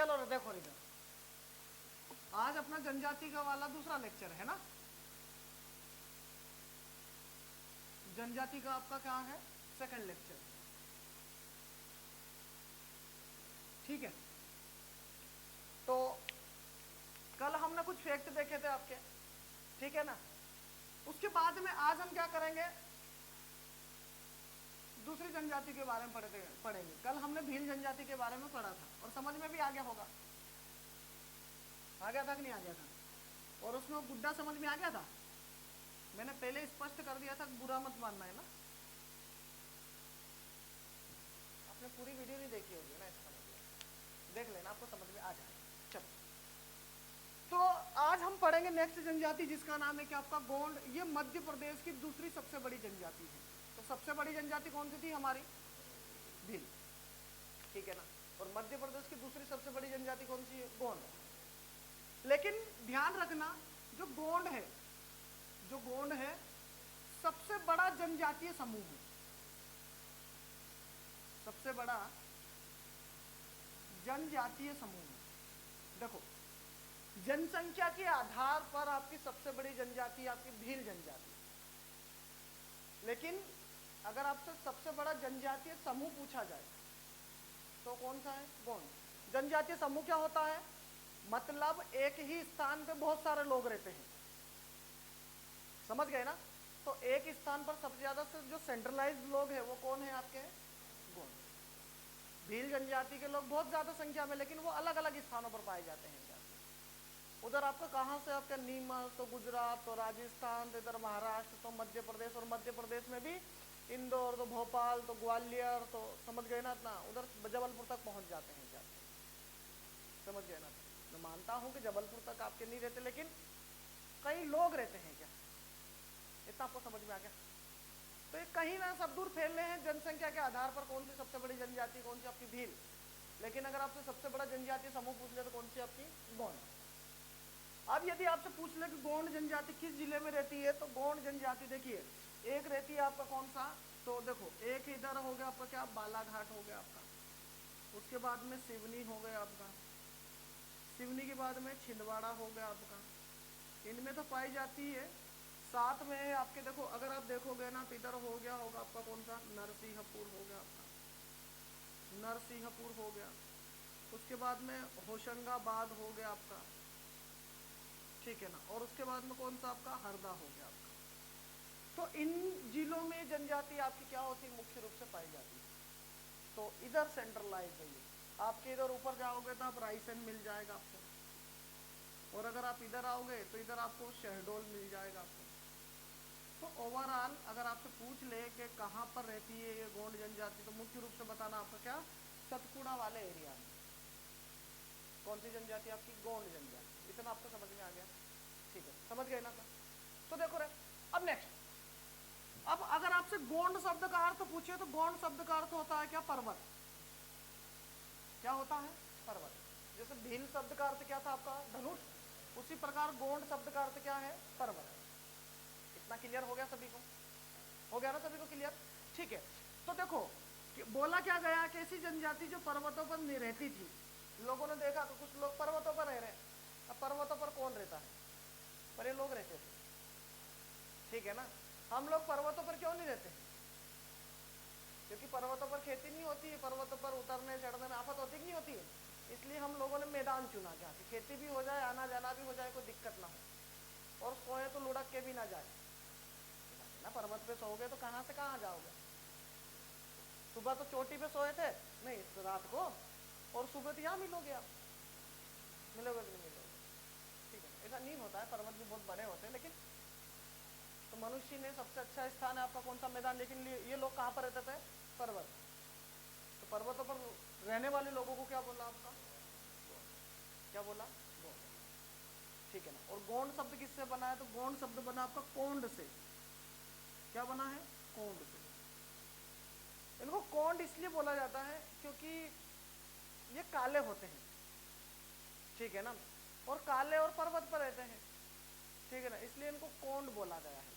चलो रे देखो इधर, आज अपना जनजाति का वाला दूसरा लेक्चर है ना। जनजाति का आपका क्या है, सेकंड लेक्चर, ठीक है। तो कल हमने कुछ फैक्ट देखे थे आपके, ठीक है ना। उसके बाद में आज हम क्या करेंगे, दूसरी जनजाति के बारे में पढ़ेंगे। कल हमने भील जनजाति के बारे में पढ़ा था और समझ में भी आ गया होगा, आ गया था कि नहीं आ गया था। और उसमें गुड्डा समझ में आ गया था, मैंने पहले स्पष्ट कर दिया था, बुरा मत मानना है ना। आपने पूरी वीडियो नहीं देखी होगी ना, इसका मतलब देख लेना, आपको समझ में आ जाएगा। चलो, तो आज हम पढ़ेंगे नेक्स्ट जनजाति जिसका नाम है क्या आपका गोंड। ये मध्य प्रदेश की दूसरी सबसे बड़ी जनजाति है। तो सबसे बड़ी जनजाति कौन सी थी हमारी, भील, ठीक है ना। और मध्य प्रदेश की दूसरी सबसे बड़ी जनजाति कौन सी है, गोंड। लेकिन ध्यान रखना, जो गोंड है, जो गोंड है सबसे बड़ा जनजातीय समूह है, सबसे बड़ा जनजातीय समूह है। देखो, जनसंख्या के आधार पर आपकी सबसे बड़ी जनजाति आपकी भील जनजाति, लेकिन अगर आपसे सबसे बड़ा जनजातीय समूह पूछा जाए तो कौन सा है, गोंड। जनजातीय समूह क्या होता है, मतलब एक ही स्थान पे बहुत सारे लोग रहते हैं, समझ गए ना। तो एक स्थान पर सबसे ज्यादा से जो सेंट्रलाइज्ड लोग हैं वो कौन है आपके, गोंड। भील जनजाति के लोग बहुत ज्यादा संख्या में, लेकिन वो अलग अलग स्थानों पर पाए जाते हैं। उधर आपका कहाँ से, आपका नीमच, तो गुजरात, तो राजस्थान, तो इधर महाराष्ट्र, तो मध्य प्रदेश, और मध्य प्रदेश में भी इंदौर, तो भोपाल, तो ग्वालियर, तो समझ गए ना इतना, उधर जबलपुर तक पहुंच जाते हैं क्या, समझ गए ना। मैं मानता हूं कि जबलपुर तक आपके नहीं रहते, लेकिन कई लोग रहते हैं क्या, इतना आपको समझ में आ गया। तो ये कहीं ना सब दूर फैल रहे हैं जनसंख्या के आधार पर, कौन सी सबसे बड़ी जनजाति, कौन सी आपकी भील। लेकिन अगर आपसे सबसे बड़ा जनजातीय समूह पूछ ले तो कौन सी आपकी, गोंड। अब यदि आपसे पूछ ले कि गोंड जनजाति किस जिले में रहती है, तो गोंड जनजाति देखिए, एक रहती है आपका कौन सा, तो देखो एक इधर हो गया आपका क्या, बालाघाट हो गया आपका, उसके बाद में सिवनी हो गया आपका, सिवनी के बाद में छिंदवाड़ा हो गया आपका, इनमें तो पाई जाती है। साथ में है आपके, देखो अगर आप देखोगे ना तो इधर हो गया होगा आपका कौन सा, नरसिंहपुर हो गया आपका, नरसिंहपुर हो गया। उसके बाद में होशंगाबाद हो गया आपका, ठीक है ना। और उसके बाद में कौन सा आपका, हरदा हो गया आपका। तो इन जिलों में जनजाति आपकी क्या होती है, मुख्य रूप से पाई जाती है। तो इधर सेंट्रलाइज है ये, आपके इधर ऊपर जाओगे तो आप रायसेन मिल जाएगा आपको, और अगर आप इधर आओगे तो इधर आपको शहडोल मिल जाएगा आपको। तो ओवरऑल अगर आपसे पूछ ले कि कहाँ पर रहती है ये गोंड जनजाति, तो मुख्य रूप से बताना आपका क्या, सतपुड़ा वाले एरिया में। कौन सी जनजाति आपकी, गोंड जनजाति। इतना आपको समझ में आ गया, ठीक है, समझ गए ना। तो देखो रे, अब नेक्स्ट, अब अगर आपसे गोंड शब्द का अर्थ पूछे तो गोंड शब्द का अर्थ होता है क्या, पर्वत। क्या होता है, पर्वत। जैसे भील शब्द का अर्थ क्या था आपका, धनुष, उसी प्रकार गोंड शब्द का अर्थ क्या है, पर्वत। इतना क्लियर हो गया सभी को, हो गया ना सभी को क्लियर, ठीक है। तो देखो बोला क्या गया कि ऐसी जनजाति जो पर्वतों पर नहीं रहती थी। लोगों ने देखा तो कुछ लोग पर्वतों पर रह रहे हैं, अब पर्वतों पर कौन रहता है, पर ये लोग रहते थे, ठीक है ना। हम लोग पर्वतों पर क्यों नहीं रहते, क्योंकि पर्वतों पर खेती नहीं होती है, पर्वतों पर उतरने चढ़ने में आफत होती नहीं होती है, इसलिए हम लोगों ने मैदान चुना जहाँ की खेती भी हो जाए, आना जाना भी हो जाए, कोई दिक्कत ना हो, और सोए तो लुढ़क के भी ना जाए ना। पर्वत पे सोओगे तो कहाँ से कहाँ जाओगे, सुबह तो चोटी पे सोए थे, नहीं रात को, और सुबह तो यहाँ मिलोगे आप, मिलोगे कि नहीं मिलोगे, ठीक है। ऐसा नहीं होता है, पर्वत भी बहुत बड़े होते हैं, लेकिन तो मनुष्य ने सबसे अच्छा स्थान है आपका कौन सा, मैदान। लेकिन ये लोग कहाँ पर रहते थे, पर्वत। तो पर्वतों पर रहने वाले लोगों को क्या बोला आपका, क्या बोला, गोंड, ठीक है ना। और गोंड शब्द किससे बना है, तो गोंड शब्द बना आपका कोंड से। क्या बना है, कोंड से। इनको कोंड इसलिए बोला जाता है क्योंकि ये काले होते हैं, ठीक है ना, और काले और पर्वत पर रहते हैं, ठीक है ना, इसलिए इनको कोंड बोला गया है,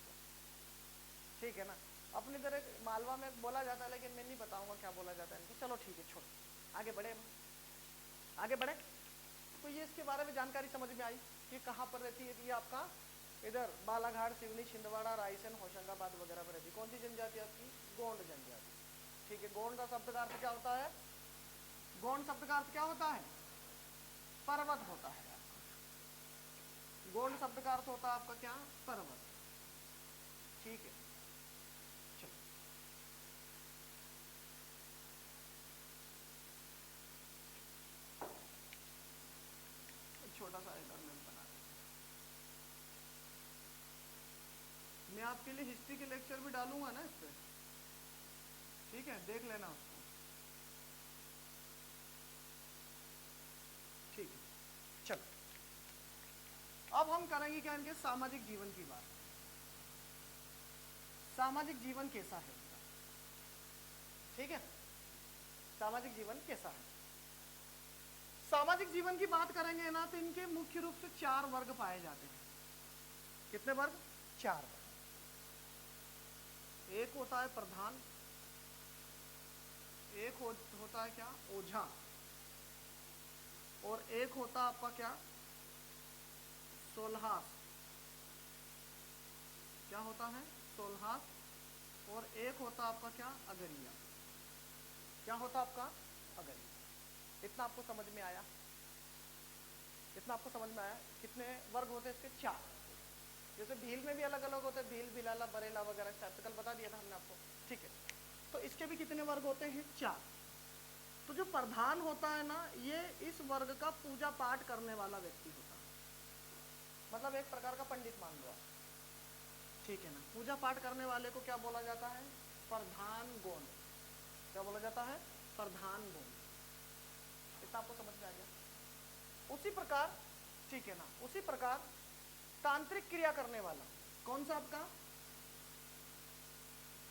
ठीक है ना। अपनी तरह मालवा में बोला जाता है, लेकिन मैं नहीं बताऊंगा क्या बोला जाता है इनको, चलो ठीक है, छोड़, आगे बढ़े, आगे बढ़े। तो ये इसके बारे में जानकारी समझ में आई कि कहाँ पर रहती है। ये आपका इधर बालाघाट, सिवनी, छिंदवाड़ा, रायसेन, होशंगाबाद वगैरह पर रहती है। कौन सी जनजाति आपकी? गोंड जनजाति। ठीक है, गोंड का शब्द का अर्थ क्या होता है? गोंड शब्द का अर्थ क्या होता है? पर्वत होता है आपका। गोंड शब्द का अर्थ होता है आपका क्या? पर्वत। ठीक है, चलो छोटा सा असाइनमेंट बना रहे। मैं आपके लिए हिस्ट्री के लेक्चर भी डालूंगा ना इस पे, ठीक है, देख लेना उसको। ठीक है, चलो अब हम करेंगे क्या? इनके सामाजिक जीवन की बात। सामाजिक जीवन कैसा है इनका? ठीक है, सामाजिक जीवन कैसा है? सामाजिक जीवन की बात करेंगे ना तो इनके मुख्य रूप से 4 वर्ग पाए जाते हैं। कितने वर्ग? 4 वर्ग। एक होता है प्रधान, एक होता है क्या? ओझा, और एक होता आपका क्या? सोल्हास। क्या होता है? सोल्हास। और एक होता आपका क्या? अगरिया। क्या होता आपका? अगरिया। इतना आपको समझ में आया? इतना आपको समझ में आया? कितने वर्ग होते हैं इसके? 4। जैसे भील में भी अलग अलग होते हैं, भील, भिलाला, बरेला वगैरह, इस टाइप से कल बता दिया था हमने आपको। ठीक है, तो इसके भी कितने वर्ग होते हैं? 4। तो जो प्रधान होता है ना, ये इस वर्ग का पूजा पाठ करने वाला व्यक्ति होता है, मतलब एक प्रकार का पंडित मान लो आप। ठीक है ना, पूजा पाठ करने वाले को क्या बोला जाता है? प्रधान गोंड। क्या बोला जाता है? प्रधान गोंड। इतना आपको समझ में आ गया? उसी प्रकार, ठीक है ना, उसी प्रकार तांत्रिक क्रिया करने वाला कौन सा आपका?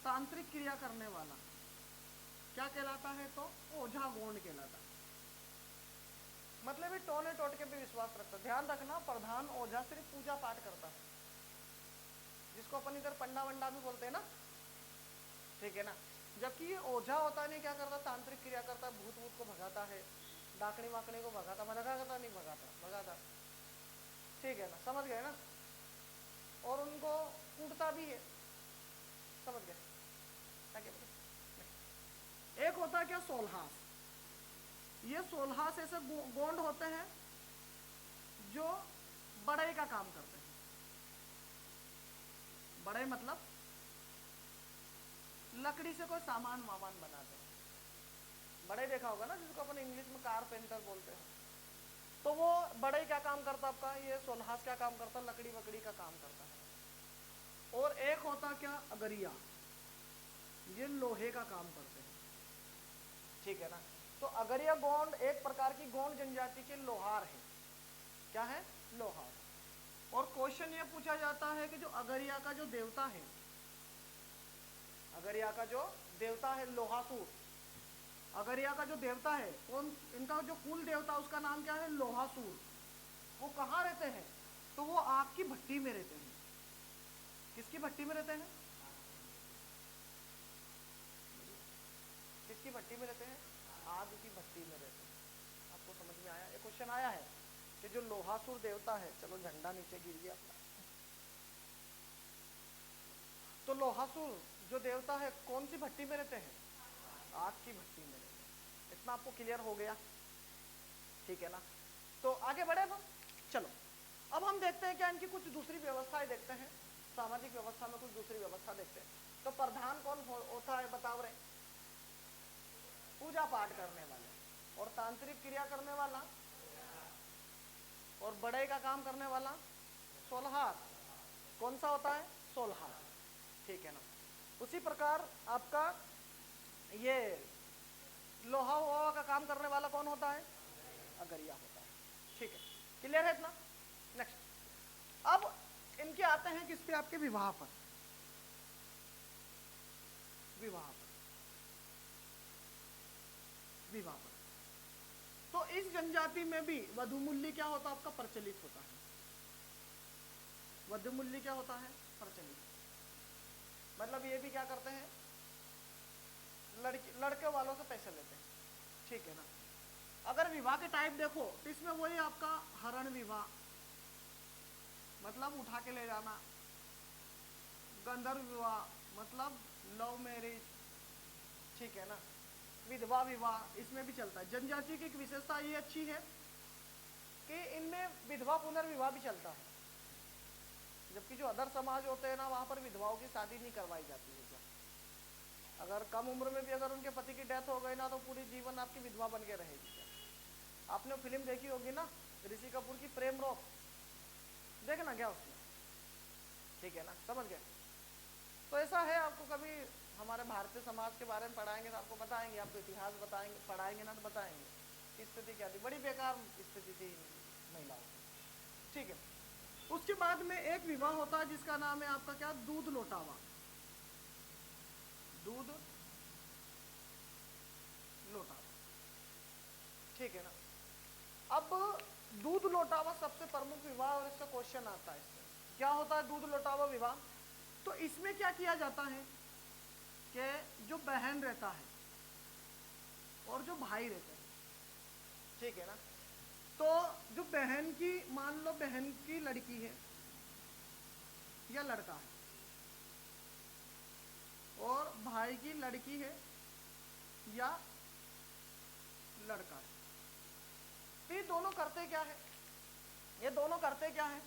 तांत्रिक क्रिया करने वाला क्या कहलाता है? तो ओझा गोंड कहलाता है। मतलब ये टोने टोटके पे विश्वास रखता है। ध्यान रखना, प्रधान ओझा सिर्फ पूजा पाठ करता है, जिसको अपन इधर पंडा वंडा भी बोलते हैं ना, ठीक है ना। जबकि ये ओझा होता है, नहीं क्या करता? तांत्रिक क्रिया करता है, भूत भूत को भगाता है, डाकनी वाकनी को भगाता, भगाता नहीं, भगाता। ठीक है ना, समझ गए ना। और उनको कूटता भी है, समझ गए? एक होता है क्या? सोल्हास। ये सोल्हास ऐसे गोंड होते हैं जो बढ़ई का काम करते हैं। बढ़ई मतलब लकड़ी से कोई सामान वामान बनाते हैं। बढ़ई देखा होगा ना, जिसको अपन इंग्लिश में कारपेंटर बोलते हैं। तो वो बढ़ई क्या काम करता आपका? ये सोल्हास क्या काम करता? लकड़ी वकड़ी का काम करता है। और एक होता क्या? अगरिया। ये लोहे का काम करते हैं। ठीक है ना। तो अगरिया गोंड एक प्रकार की गोंड जनजाति के लोहार है। क्या है? लोहार। और क्वेश्चन ये पूछा जाता है कि जो अगरिया का जो देवता है, अगरिया का जो देवता है लोहासुर, अगरिया का जो देवता है कौन? इनका जो कुल देवता उसका नाम क्या है? लोहासुर। वो कहाँ रहते हैं? तो वो आग की भट्टी में रहते हैं। किसकी भट्टी में रहते हैं? किसकी भट्टी में रहते हैं? आग की भट्टी में रहते हैं। आपको समझ में आया? एक क्वेश्चन आया है कि जो लोहासुर देवता है, चलो झंडा नीचे गिर गया अपना, तो लोहासुर जो देवता है कौन सी भट्टी में रहते हैं? आग की भट्टी में रहते हैं। इतना आपको क्लियर हो गया? ठीक है ना। तो आगे बढ़े हम, चलो अब हम देखते हैं क्या इनकी कुछ दूसरी व्यवस्थाएं देखते हैं। सामाजिक व्यवस्था में कुछ दूसरी व्यवस्था देखते हैं। तो प्रधान कौन होता है बताओ रे? पूजा पाठ करने वाले। और तांत्रिक क्रिया करने वाला, और बढ़ई का काम करने वाला सोल्हास। कौन सा होता है? सोल्हास। ठीक है ना। उसी प्रकार आपका ये लोहा वोहा का काम करने वाला कौन होता है? अगरिया होता है। ठीक है, क्लियर है इतना? नेक्स्ट, अब इनके आते हैं किस पे? आपके विवाह पर। विवाह पर, विवाह पर। तो इस जनजाति में भी वधुमूल्य क्या होता है आपका? प्रचलित होता है। वधुमूल्य क्या होता है? प्रचलित। मतलब ये भी क्या करते हैं? लड़के वालों से पैसे लेते हैं। ठीक है ना। अगर विवाह के टाइप देखो तो इसमें वही आपका हरण विवाह, मतलब उठा के ले जाना, गंधर्व विवाह मतलब लव मैरिज, ठीक है ना, विधवा विवाह इसमें भी चलता है। जनजाति की एक विशेषता ये अच्छी है कि इनमें विधवा पुनर्विवाह भी चलता है, जबकि जो अदर समाज होते हैं ना वहां पर विधवाओं की शादी नहीं करवाई जाती है। क्या अगर कम उम्र में भी अगर उनके पति की डेथ हो गई ना तो पूरी जीवन आपकी विधवा बन के रहेगी। क्या आपने फिल्म देखी होगी ना ऋषि कपूर की प्रेम रोग, देखना क्या उसमें, ठीक है ना, समझ गए। तो ऐसा है, आपको कभी हमारे भारतीय समाज के बारे में पढ़ाएंगे तो आपको बताएंगे, आपको इतिहास बताएंगे, पढ़ाएंगे ना तो बताएंगे स्थिति क्या थी, बड़ी बेकार स्थिति थी महिलाओं की, ठीक है। उसके बाद में एक विवाह होता है जिसका नाम है आपका क्या, दूध लोटावा, दूध लोटावा, ठीक है ना। अब दूध लोटावा सबसे प्रमुख विवाह और इसका क्वेश्चन आता है इसमें, क्या होता है दूध लोटावा विवाह। तो इसमें क्या किया जाता है कि जो बहन रहता है और जो भाई रहते हैं, ठीक है ना, तो जो बहन की, मान लो बहन की लड़की है या लड़का है और भाई की लड़की है या लड़का है, तो ये दोनों करते क्या है, ये दोनों करते क्या है,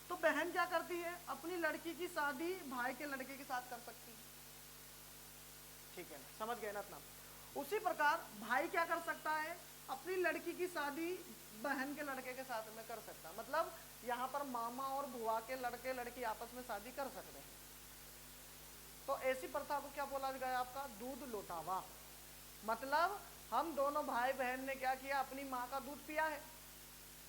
तो बहन क्या करती है अपनी लड़की की शादी भाई के लड़के के साथ कर सकती है, ठीक है ना, समझ गए ना इतना। उसी प्रकार भाई क्या कर सकता है, अपनी लड़की की शादी बहन के लड़के के साथ में कर सकता है, मतलब यहाँ पर मामा और बुआ के लड़के लड़की आपस में शादी कर सकते हैं। तो ऐसी प्रथा को क्या बोला गया आपका, दूध लोटावा, मतलब हम दोनों भाई बहन ने क्या किया, अपनी माँ का दूध पिया है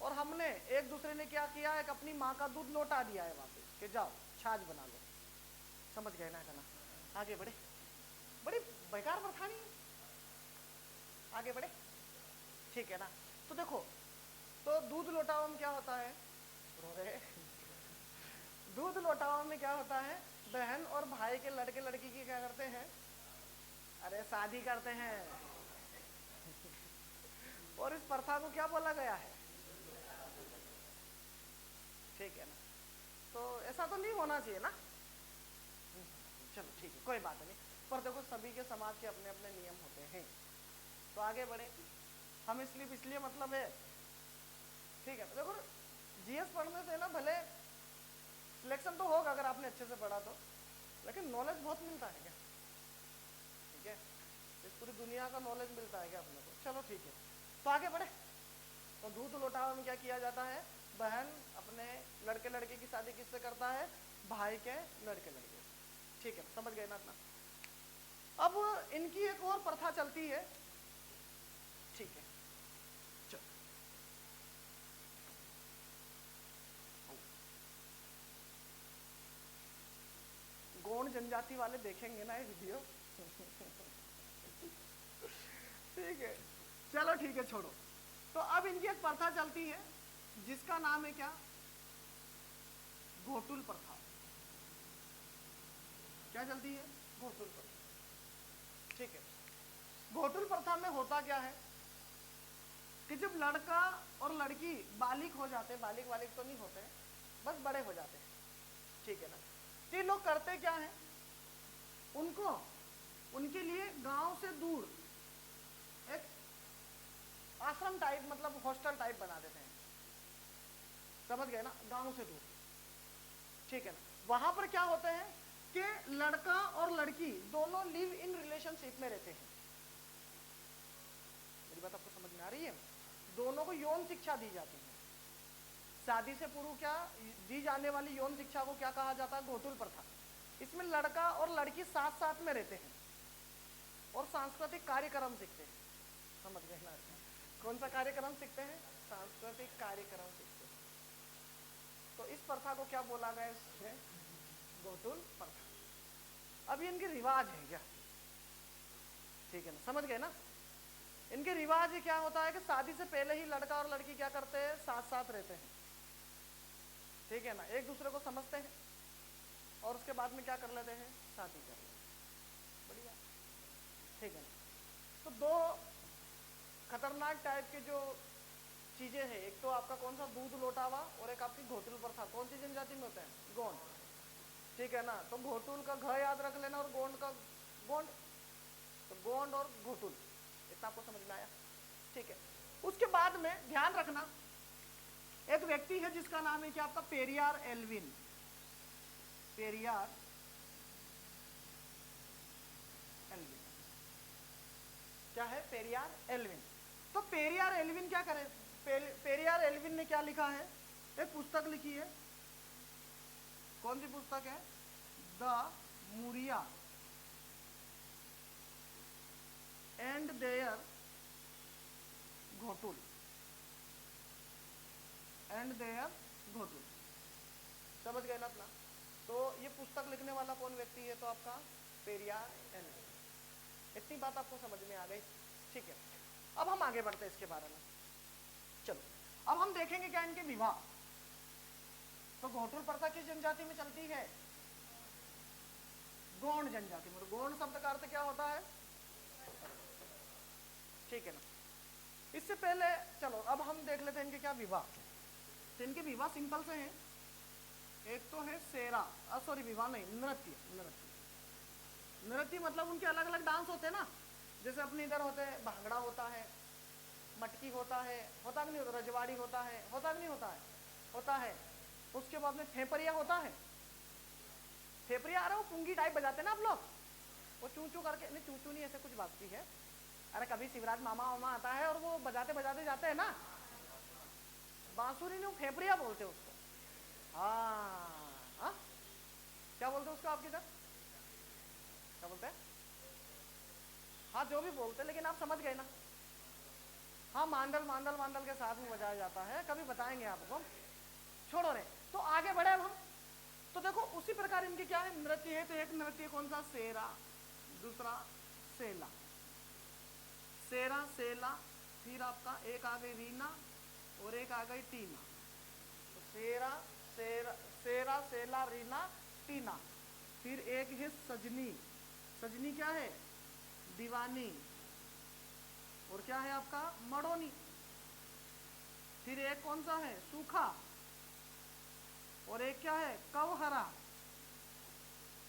और हमने एक दूसरे ने क्या किया है, अपनी माँ का दूध लौटा दिया है वापस कि जाओ छाछ बना लो, समझ गए ना, कहना आगे बढ़े, बड़ी बेकार प्रथा नहीं, आगे बढ़े, ठीक है ना। तो देखो, तो दूध लोटावा में क्या होता है, दूध लोटावा में क्या होता है, बहन और भाई के लड़के लड़की की क्या करते हैं, अरे शादी करते हैं और इस प्रथा को क्या बोला गया है, ठीक है ना। तो ऐसा तो नहीं होना चाहिए ना, चलो ठीक है कोई बात नहीं, पर देखो सभी के समाज के अपने अपने नियम होते हैं। तो आगे बढ़े, हम इसलिए मतलब है, ठीक है। देखो जीएस पढ़ने से ना भले सिलेक्शन तो होगा अगर आपने अच्छे से पढ़ा तो, लेकिन नॉलेज बहुत मिलता है क्या, ठीक है, इस पूरी दुनिया का नॉलेज मिलता है क्या अपने को, चलो ठीक है। तो आगे बढ़े, तो दूध लोटावा में क्या किया जाता है, बहन अपने लड़के लड़के की शादी किससे करता है, भाई के लड़के लड़के, ठीक है, समझ गए ना इतना। अब इनकी एक और प्रथा चलती है, ठीक है, चलो गौण जनजाति वाले देखेंगे ना ये वीडियो ठीक है, चलो ठीक है छोड़ो। तो अब इनकी एक प्रथा चलती है जिसका नाम है क्या, घोटुल प्रथा, क्या चलती है, घोटुल प्रथा, ठीक है। घोटुल प्रथा में होता क्या है कि जब लड़का और लड़की बालिग हो जाते, बालिग वालिग तो नहीं होते, बस बड़े हो जाते हैं, ठीक है ना, तो ये लोग करते क्या है, उनको उनके लिए गांव से दूर एक आश्रम टाइप मतलब हॉस्टल टाइप बना देते हैं, समझ गए ना, गांव से दूर, ठीक है ना। वहां पर क्या होते हैं कि लड़का और लड़की दोनों लिव इन रिलेशनशिप में रहते हैं, मेरी बात आपको समझ में आ रही है, दोनों को यौन शिक्षा दी जाती है, शादी से पूर्व क्या दी जाने वाली यौन शिक्षा को क्या कहा जाता है, घोटुल प्रथा। इसमें लड़का और लड़की साथ साथ में रहते हैं और सांस्कृतिक कार्यक्रम सीखते हैं, समझ गए ना, कौन सा कार्यक्रम सीखते हैं, सांस्कृतिक कार्यक्रम सीखते हैं। तो इस प्रथा को क्या बोला गया इसमें, घोटुल प्रथा। अब ये इनके रिवाज है क्या, ठीक है ना, समझ गए ना। इनके रिवाज क्या होता है कि शादी से पहले ही लड़का और लड़की क्या करते हैं, साथ साथ रहते हैं, ठीक है ना, एक दूसरे को समझते हैं और उसके बाद में क्या कर लेते हैं, शादी कर लेते हैं, बढ़िया, ठीक है ना। तो दो खतरनाक खतरनाक टाइप के जो चीजें हैं, एक तो आपका कौन सा दूध लोटावा और एक आपकी घोटुल प्रथा, कौन सी जनजाति में होता है? गोंड, ठीक है ना। तो घोटुल का घ याद रख लेना और गोंड का गोंड, तो गोंड और घोटुल, इतना आपको समझ में आया? ठीक है। उसके बाद में ध्यान रखना, एक व्यक्ति है जिसका नाम है क्या आपका? पेरियार एल्विन। पेरियार एल्विन, क्या है? पेरियार एल्विन। तो पेरियार एल्विन क्या करे? पेरियार एल्विन ने क्या लिखा है? एक पुस्तक लिखी है। कौन सी पुस्तक है? The Muria and their Ghotul, and their Ghotul, समझ गए ना अपना? तो ये पुस्तक लिखने वाला कौन व्यक्ति है? तो आपका पेरियार एल्विन। इतनी बात आपको समझ में आ गई? ठीक है। अब हम आगे बढ़ते हैं इसके बारे में। चलो, अब हम देखेंगे क्या इनके विवाह। तो घोटुल प्रथा किस जनजाति में चलती है? गोंड जनजाति में। गोंड शब्द का अर्थ क्या होता है? ठीक है ना। इससे पहले चलो अब हम देख लेते हैं इनके क्या विवाह। तो इनके विवाह सिंपल से हैं। एक तो है सेरा, सॉरी विवाह नहीं, नृत्य। नृत्य, नृत्य मतलब उनके अलग अलग डांस होते हैं ना। जैसे अपने इधर होते हैं, भांगड़ा होता है, मटकी होता है, होता कि नहीं होता? रजवाड़ी होता है, होता कि नहीं होता है? होता है। उसके बाद में फेपरिया होता है। फेपरिया, अरे वो पुंगी टाइप बजाते ना आप लोग, वो चू चू करके, नहीं चू चू नहीं, ऐसे कुछ बाजती है। अरे कभी शिवराज मामा वामा आता है और वो बजाते बजाते जाते हैं ना, बांसुरी नहीं, फेपरिया बोलते उसको। हाँ, क्या बोलते उसको आपकी इधर? क्या बोलते हैं? हाँ जो भी बोलते, लेकिन आप समझ गए ना। हाँ, मांडल मांडल मांडल के साथ में बजाया जाता है, कभी बताएंगे आपको, छोड़ो रे। तो आगे बढ़े अब हम। तो देखो उसी प्रकार इनके क्या है? नृत्य है। तो एक नृत्य कौन सा? सेरा, दूसरा सेला। सेरा सेला, फिर आपका एक आ गई रीना और एक आ गई टीना। तो सेरा सेरा सेरा सेला रीना टीना। फिर एक है सजनी। सजनी क्या है? दीवानी। और क्या है आपका? मड़ोनी। फिर एक कौन सा है? सूखा। और एक क्या है? कवहरा।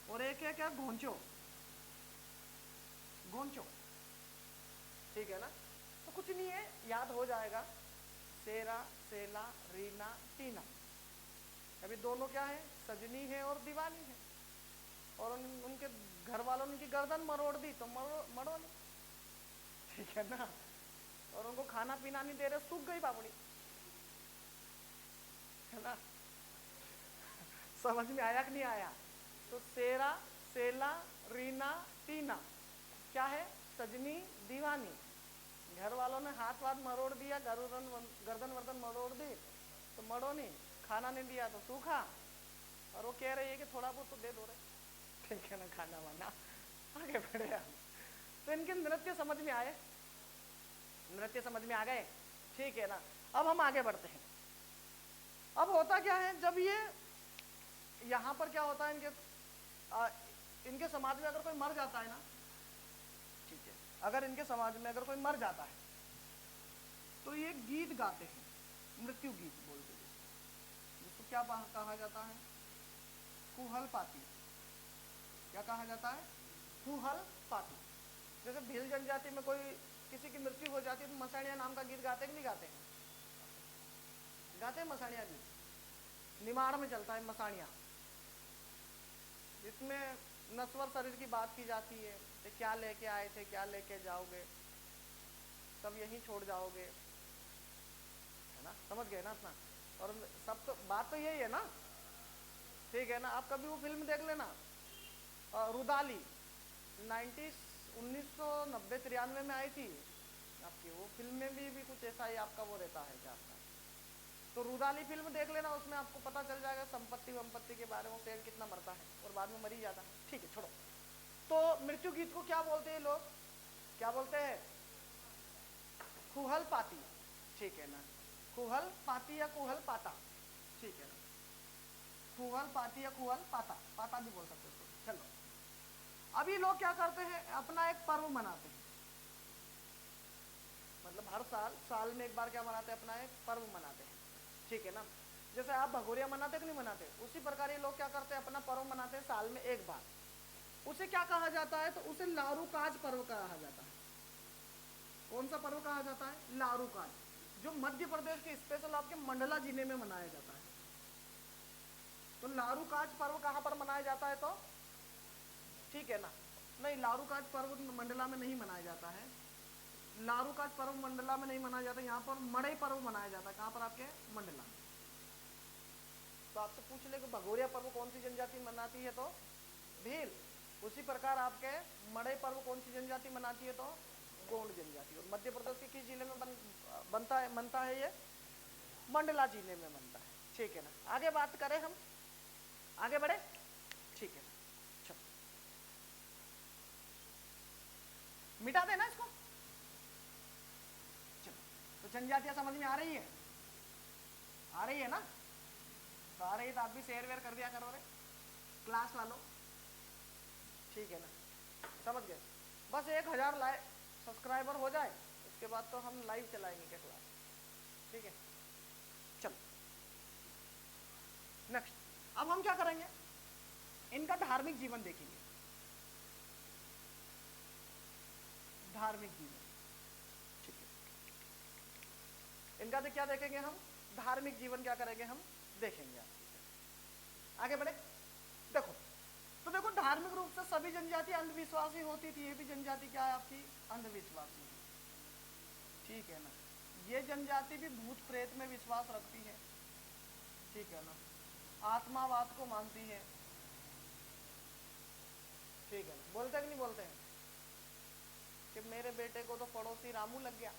और एक है क्या? घोंचो। घोंचो, ठीक है ना। तो कुछ नहीं है, याद हो जाएगा। सेरा सेला रीना टीना। अभी दोनों क्या है? सजनी है और दीवानी है। और उनके घर वालों ने उनकी गर्दन मरोड़ दी तो मड़ोनी, ठीक है ना। और उनको खाना पीना नहीं दे रहे, सूख गई बाबड़ी, है ना। समझ में आया कि नहीं आया? तो सेरा सेला रीना टीना क्या है? सजनी दीवानी। घर वालों ने हाथ वाथ मरोड़ दिया, गर्दन वर्दन मरोड़ दी तो मड़ोनी, खाना नहीं दिया तो सूखा। और वो कह रही है कि थोड़ा बहुत तो दे दो रे, ठीक है ना, खाना वाना। आगे बढ़े हम। तो इनके नृत्य समझ में आए? नृत्य समझ में आ गए? ठीक है ना। अब हम आगे बढ़ते हैं। अब होता क्या है, जब ये यहाँ पर क्या होता है, इनके समाज में अगर कोई मर जाता है ना, ठीक है, अगर इनके समाज में अगर कोई मर जाता है तो ये गीत गाते हैं, मृत्यु गीत बोलते हैं, जिसको क्या कहा जाता है? कुहल पाती। क्या कहा जाता है? कुहल पाती। जैसे भील जनजाति में कोई किसी की मृत्यु हो जाती है तो मसाणिया नाम का गीत गाते कि नहीं गाते हैं? गाते हैं मसाणिया गीत। निमाड़ में चलता है मसाणिया, जिसमें नश्वर शरीर की बात की जाती है कि क्या लेके आए थे, क्या लेके जाओगे, सब यहीं छोड़ जाओगे, है ना। समझ गए ना अपना? और सब तो बात तो यही है ना, ठीक है ना। आप कभी वो फिल्म देख लेना, रुदाली, 1990-93 में आई थी आपकी, वो फिल्म में भी कुछ ऐसा ही आपका वो रहता है क्या आपका। तो रुदाली फिल्म देख लेना, उसमें आपको पता चल जाएगा संपत्ति वंपत्ति के बारे में, शेर कितना मरता है और बाद में मर ही जाता है, ठीक है, छोड़ो। तो मृत्यु गीत को क्या बोलते हैं लोग? क्या बोलते हैं? कुहल पाती, ठीक है ना। कुहल पाती या कुहल पाता, ठीक है ना। कुहल पाती या कुहल पाता, पाता भी बोल सकते हो। चलो, अभी लोग क्या करते हैं, अपना एक पर्व मनाते हैं, मतलब मतलब हर साल में एक बार क्या मनाते हैं, अपना एक पर्व मनाते हैं, ठीक है ना। जैसे आप भगोरिया मनाते कि नहीं मनाते, उसी प्रकार ये लोग क्या करते हैं, अपना पर्व मनाते हैं साल में एक बार। उसे क्या कहा जाता है, तो उसे लारूकाज पर्व कहा जाता है। कौन सा पर्व कहा जाता है, लारूकाज, जो मध्य प्रदेश के स्पेशल आपके मंडला जिले में मनाया जाता है। तो लारूकाज पर्व कहाँ पर मनाया जाता है, तो ठीक है ना, नहीं लारूकाज पर्व मंडला में नहीं मनाया जाता है, लारूकाज पर्व मंडला में नहीं मनाया जाता, यहाँ पर मड़ई पर्व मनाया जाता है। कहाँ पर, आपके मंडला में। तो आपसे पूछ ले कि भगोरिया पर्व कौन सी जनजाति मनाती है, तो भील। उसी प्रकार आपके मड़ई पर्व कौन सी जनजाति मनाती है, तो गोंड जनजाति। और मध्य प्रदेश के किस जिले में बनता है ये, मंडला जिले में बनता है, ठीक है ना। आगे बात करें हम, आगे बढ़े, ठीक है। चलो मिटा देना इसको। चलो, तो जनजातियां समझ में आ रही है, आ रही है ना, तो आ रही है तो आप भी शेयर वेयर कर दिया करो रे क्लास वालों, ठीक है ना, समझ गए। बस 1000 सब्सक्राइबर हो जाए, उसके बाद तो हम लाइव चलाएंगे क्या क्लास, ठीक है। चलो नेक्स्ट, अब हम क्या करेंगे, इनका धार्मिक जीवन देखेंगे। धार्मिक जीवन, ठीक है, इनका तो क्या देखेंगे हम, धार्मिक जीवन क्या करेंगे हम, देखेंगे। आगे बढ़े, देखो तो देखो धार्मिक रूप से सभी जनजाति अंधविश्वासी होती थी, ये भी जनजाति क्या है आपकी, अंधविश्वासी है, ठीक है ना। ये जनजाति भी भूत प्रेत में विश्वास रखती है, ठीक है ना, आत्मावाद को मानती है, ठीक है ना। बोलते कि नहीं बोलते हैं कि मेरे बेटे को तो पड़ोसी रामू लग गया,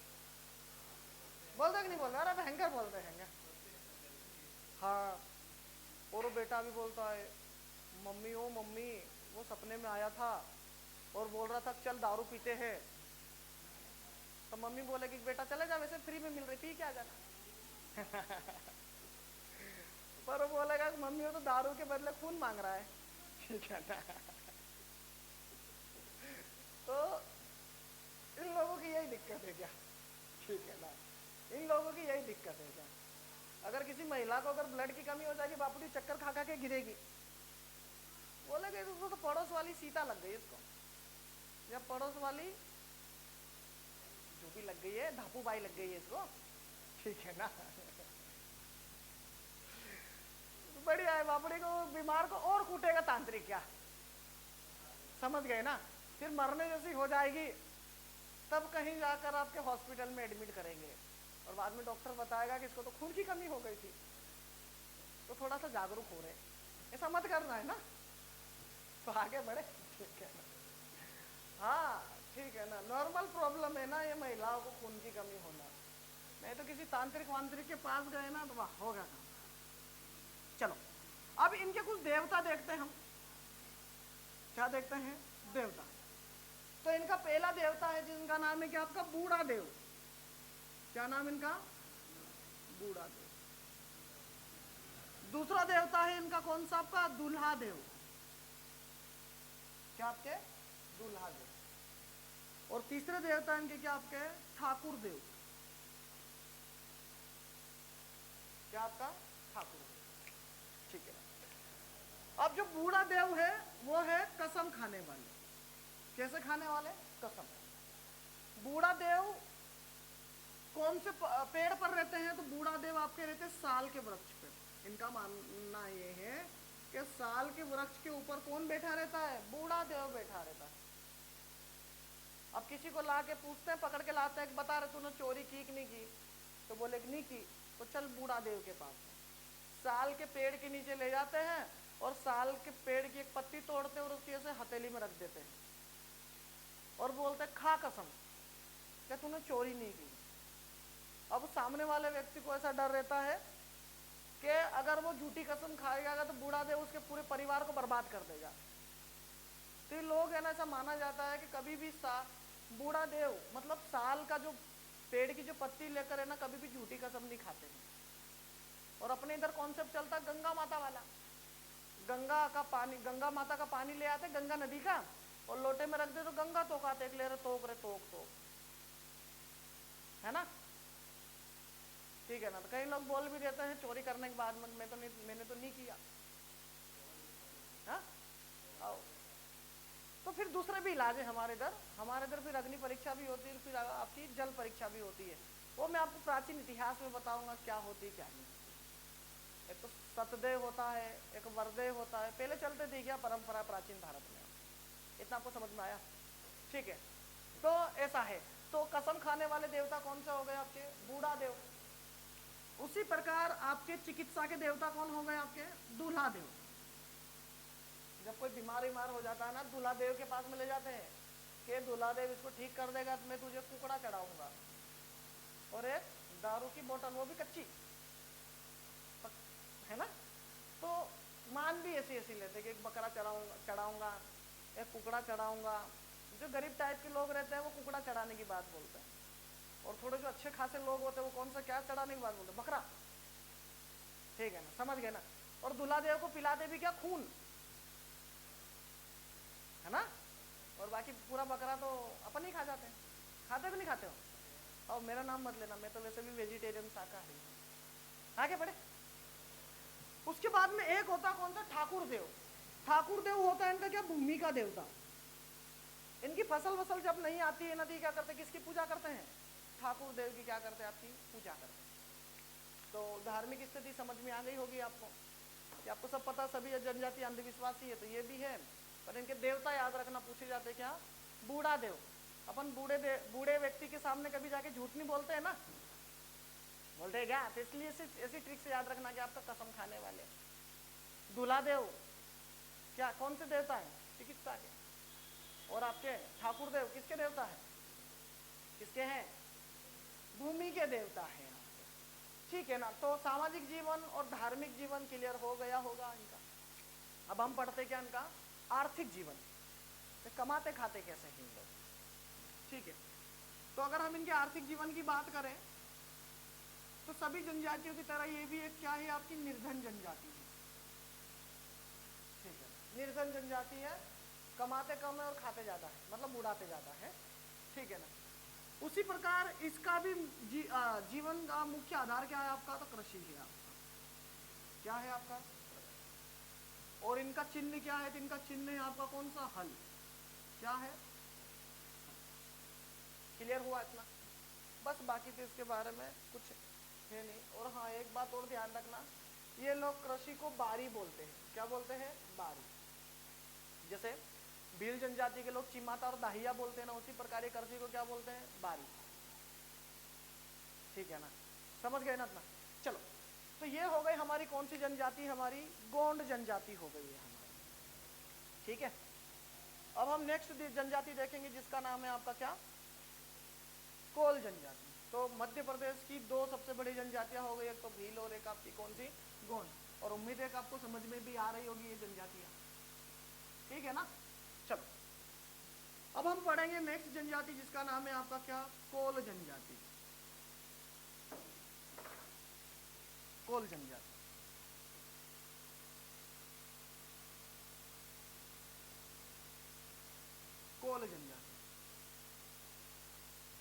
बोलते कि नहीं बोलते, अरे भयंकर बोलते हैं। हाँ, और वो बेटा भी बोलता है, मम्मी ओ मम्मी, वो सपने में आया था और बोल रहा था चल दारू पीते हैं। तो मम्मी बोलेगी बेटा चले जा, वैसे फ्री में मिल रही, पी के आ जाना। पर वो बोलेगा मम्मी वो तो दारू के बदले खून मांग रहा है, ठीक है ना। तो इन लोगों की यही दिक्कत है क्या, ठीक है ना, इन लोगों की यही दिक्कत है क्या। अगर किसी महिला को अगर ब्लड की कमी हो जाएगी, बापूजी चक्कर खा खा के गिरेगी, बोलेगे उसको तो पड़ोस वाली सीता लग गई इसको, या पड़ोस वाली जो भी लग गई है, धापू बाई लग गई है इसको, ठीक है ना। बढ़िया है, बापड़ी को बीमार को और कूटेगा तांत्रिक क्या, समझ गए ना। फिर मरने जैसी हो जाएगी, तब कहीं जाकर आपके हॉस्पिटल में एडमिट करेंगे, और बाद में डॉक्टर बताएगा कि इसको तो खून की कमी हो गई थी। तो थोड़ा सा जागरूक हो रहे, ऐसा मत करना है ना, तो आगे बढ़े, ठीक है ना। हाँ ठीक है ना, नॉर्मल प्रॉब्लम है ना ये महिलाओं को खून की कमी होना, नहीं तो किसी तांत्रिक वांत्रिक के पास गए ना तो वाह होगा काम। चलो अब इनके कुछ देवता देखते हैं हम, क्या देखते हैं, देवता। तो इनका पहला देवता है जिनका नाम है क्या आपका, बूढ़ा देव। क्या नाम इनका, बूढ़ा देव। दूसरा देवता है इनका कौन सा आपका, दूल्हा देव। क्या आपके, दूल्हा देव। और तीसरे देवता इनके क्या आपके, ठाकुर देव। क्या आपका, ठाकुर देव, ठीक है। अब जो बूढ़ा देव है वो है कसम खाने वाले। कैसे खाने वाले, कसम। बूढ़ा देव कौन से पेड़ पर रहते हैं, तो बूढ़ा देव आपके रहते हैं साल के वृक्ष पे। इनका मानना ये है कि साल के वृक्ष के ऊपर कौन बैठा रहता है, बूढ़ा देव बैठा रहता है। अब किसी को ला के पूछते हैं, पकड़ के लाते हैं, बता रहे तूने चोरी की कि नहीं की, तो बोले कि नहीं की, तो चल बूढ़ा देव के पास। साल के पेड़ के नीचे ले जाते हैं और साल के पेड़ की एक पत्ती तोड़ते हैं और उसकी ऐसे हथेली में रख देते हैं और बोलते हैं खा कसम क्या तूने चोरी नहीं की। अब सामने वाले व्यक्ति को ऐसा डर रहता है कि अगर वो झूठी कसम खाएगा तो बूढ़ा देव उसके पूरे परिवार को बर्बाद कर देगा। तो लोग है ना, ऐसा माना जाता है कि कभी भी बूढ़ा देव मतलब साल का जो पेड़ की जो पत्ती लेकर है ना, कभी भी झूठी कसम नहीं खाते हैं। और अपने इधर कॉन्सेप्ट चलता गंगा माता वाला, गंगा का पानी, गंगा माता का पानी ले आते गंगा नदी का और लोटे में रख दे तो गंगा तोक आते, ले रहे तोक रहे तोक तोक, है ना, ठीक है ना। तो कई लोग बोल भी देते हैं चोरी करने के बाद में तो नहीं, मैंने तो नहीं किया, हाँ। तो फिर दूसरे भी इलाज है हमारे इधर फिर अग्नि परीक्षा भी होती है, फिर आपकी जल परीक्षा भी होती है। वो मैं आपको प्राचीन इतिहास में बताऊंगा क्या होती है क्या नहीं। एक तो सतदेव होता है, एक वरदेव होता है, पहले चलते थी क्या परंपरा प्राचीन भारत में, इतना आपको समझ में आया, ठीक है। तो ऐसा है, तो कसम खाने वाले देवता कौन से हो गए आपके, बूढ़ा देव। उसी प्रकार आपके चिकित्सा के देवता कौन हो गए आपके, दूल्हा देव। जब कोई बीमार हो जाता है ना, दूल्हा देव के पास में ले जाते हैं कि दूल्हा देव इसको ठीक कर देगा तो मैं तुझे कुकड़ा चढ़ाऊंगा और एक दारू की बोतल, वो भी कच्ची, है ना। तो मान भी ऐसी लेते कि एक बकरा चढ़ाऊंगा, एक कुकड़ा चढ़ाऊंगा। जो गरीब टाइप के लोग रहते हैं वो कुकड़ा चढ़ाने की बात बोलते हैं, और थोड़े जो अच्छे खासे लोग होते हैं वो कौन सा क्या चढ़ाने की बात बोलते हैं, बकरा, ठीक है ना, समझ गए ना। और दूल्हा देव को पिलाते भी क्या, खून, है ना। और बाकी पूरा बकरा तो अपन ही खा जाते हैं, खाते भी नहीं खाते हो। और मेरा नाम मत लेना, मैं तो वैसे भी वेजिटेरियन शाकाहारी हूँ। आगे बढ़े। उसके बाद में एक होता कौन सा, ठाकुर देव। ठाकुर देव होता है इनका क्या, भूमि का देवता। इनकी फसल जब नहीं आती है नदी, क्या करते, किसकी पूजा करते हैं, ठाकुर देव की क्या करते हैं, आपकी पूजा करते हैं। तो धार्मिक स्थिति समझ में आ गई होगी आपको, कि आपको सब पता, सभी जनजाति अंधविश्वासी है तो ये भी है, पर इनके देवता याद रखना पूछे जाते क्या, बूढ़ा देव। अपन बूढ़े व्यक्ति के सामने कभी जाके झूठ नहीं बोलते हैं ना, बोलते हैं क्या, तो इसलिए ऐसी ट्रिक से याद रखना कि आपका कसम खाने वाले। दूल्हा देव क्या कौन से देवता है, चिकित्सा के। और आपके ठाकुर देव किसके देवता है, किसके हैं, भूमि के देवता है, ठीक है ना। तो सामाजिक जीवन और धार्मिक जीवन क्लियर हो गया होगा इनका। अब हम पढ़ते क्या इनका आर्थिक जीवन, तो कमाते खाते कैसे हैं लोग, ठीक है। तो अगर हम इनके आर्थिक जीवन की बात करें तो सभी जनजातियों की तरह ये भी एक क्या है, आपकी निर्धन जनजाति है, ठीक है। निर्धन जनजाति है, कमाते कम है और खाते ज्यादा है, मतलब उड़ाते ज्यादा है, ठीक है ना। उसी प्रकार इसका भी जीवन का मुख्य आधार क्या है आपका, तो कृषि है आपका, क्या है आपका। और इनका चिन्ह क्या है, तो इनका चिन्ह है आपका कौन सा, हल, क्या है, क्लियर हुआ इतना, बस। बाकी तो इसके बारे में कुछ है नहीं। और हाँ, एक बात और ध्यान रखना, ये लोग कृषि को बारी बोलते हैं, क्या बोलते हैं, बारी। जैसे भील जनजाति के लोग चिमाता और दाहिया बोलते हैं ना, उसी प्रकार कृषि को क्या बोलते हैं, बारी, ठीक है ना, समझ गए ना इतना। चलो, तो ये हो गई हमारी कौन सी जनजाति, हमारी गोंड जनजाति हो गई है हमारी, ठीक है। अब हम नेक्स्ट जनजाति देखेंगे जिसका नाम है आपका क्या, कोल जनजाति। तो मध्य प्रदेश की दो सबसे बड़ी जनजातियां हो गई, एक तो भील और एक आपकी कौन सी, गोंड। और उम्मीद है कि आपको समझ में भी आ रही होगी ये जनजातियां, ठीक है ना। चलो, अब हम पढ़ेंगे नेक्स्ट जनजाति जिसका नाम है आपका क्या, कोल जनजाति। कोल जनजाति, कोल जनजाति,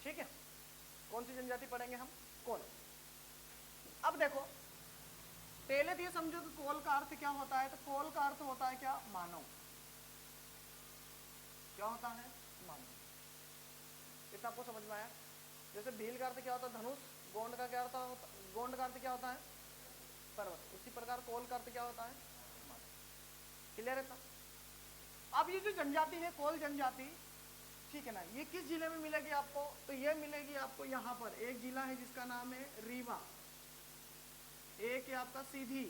ठीक है। कौन सी जनजाति पढ़ेंगे हम, कोल। अब देखो, पहले तो ये समझो कि कोल का अर्थ क्या होता है, तो कोल का अर्थ होता है क्या, मानव, क्या होता है, मानव। इतना आपको समझ में आया। जैसे भील का अर्थ क्या होता है, धनुष, गोंड का क्या होता है, गोंड का अर्थ क्या होता है, पर्वत। उसी प्रकार कोल का अर्थ क्या होता है, मानव। क्लियर है इतना। अब ये जो जनजाति है कोल जनजाति, ठीक है ना, ये किस जिले में मिलेगी आपको, तो ये मिलेगी आपको यहाँ पर, एक जिला है जिसका नाम है रीवा, एक है आपका सीधी,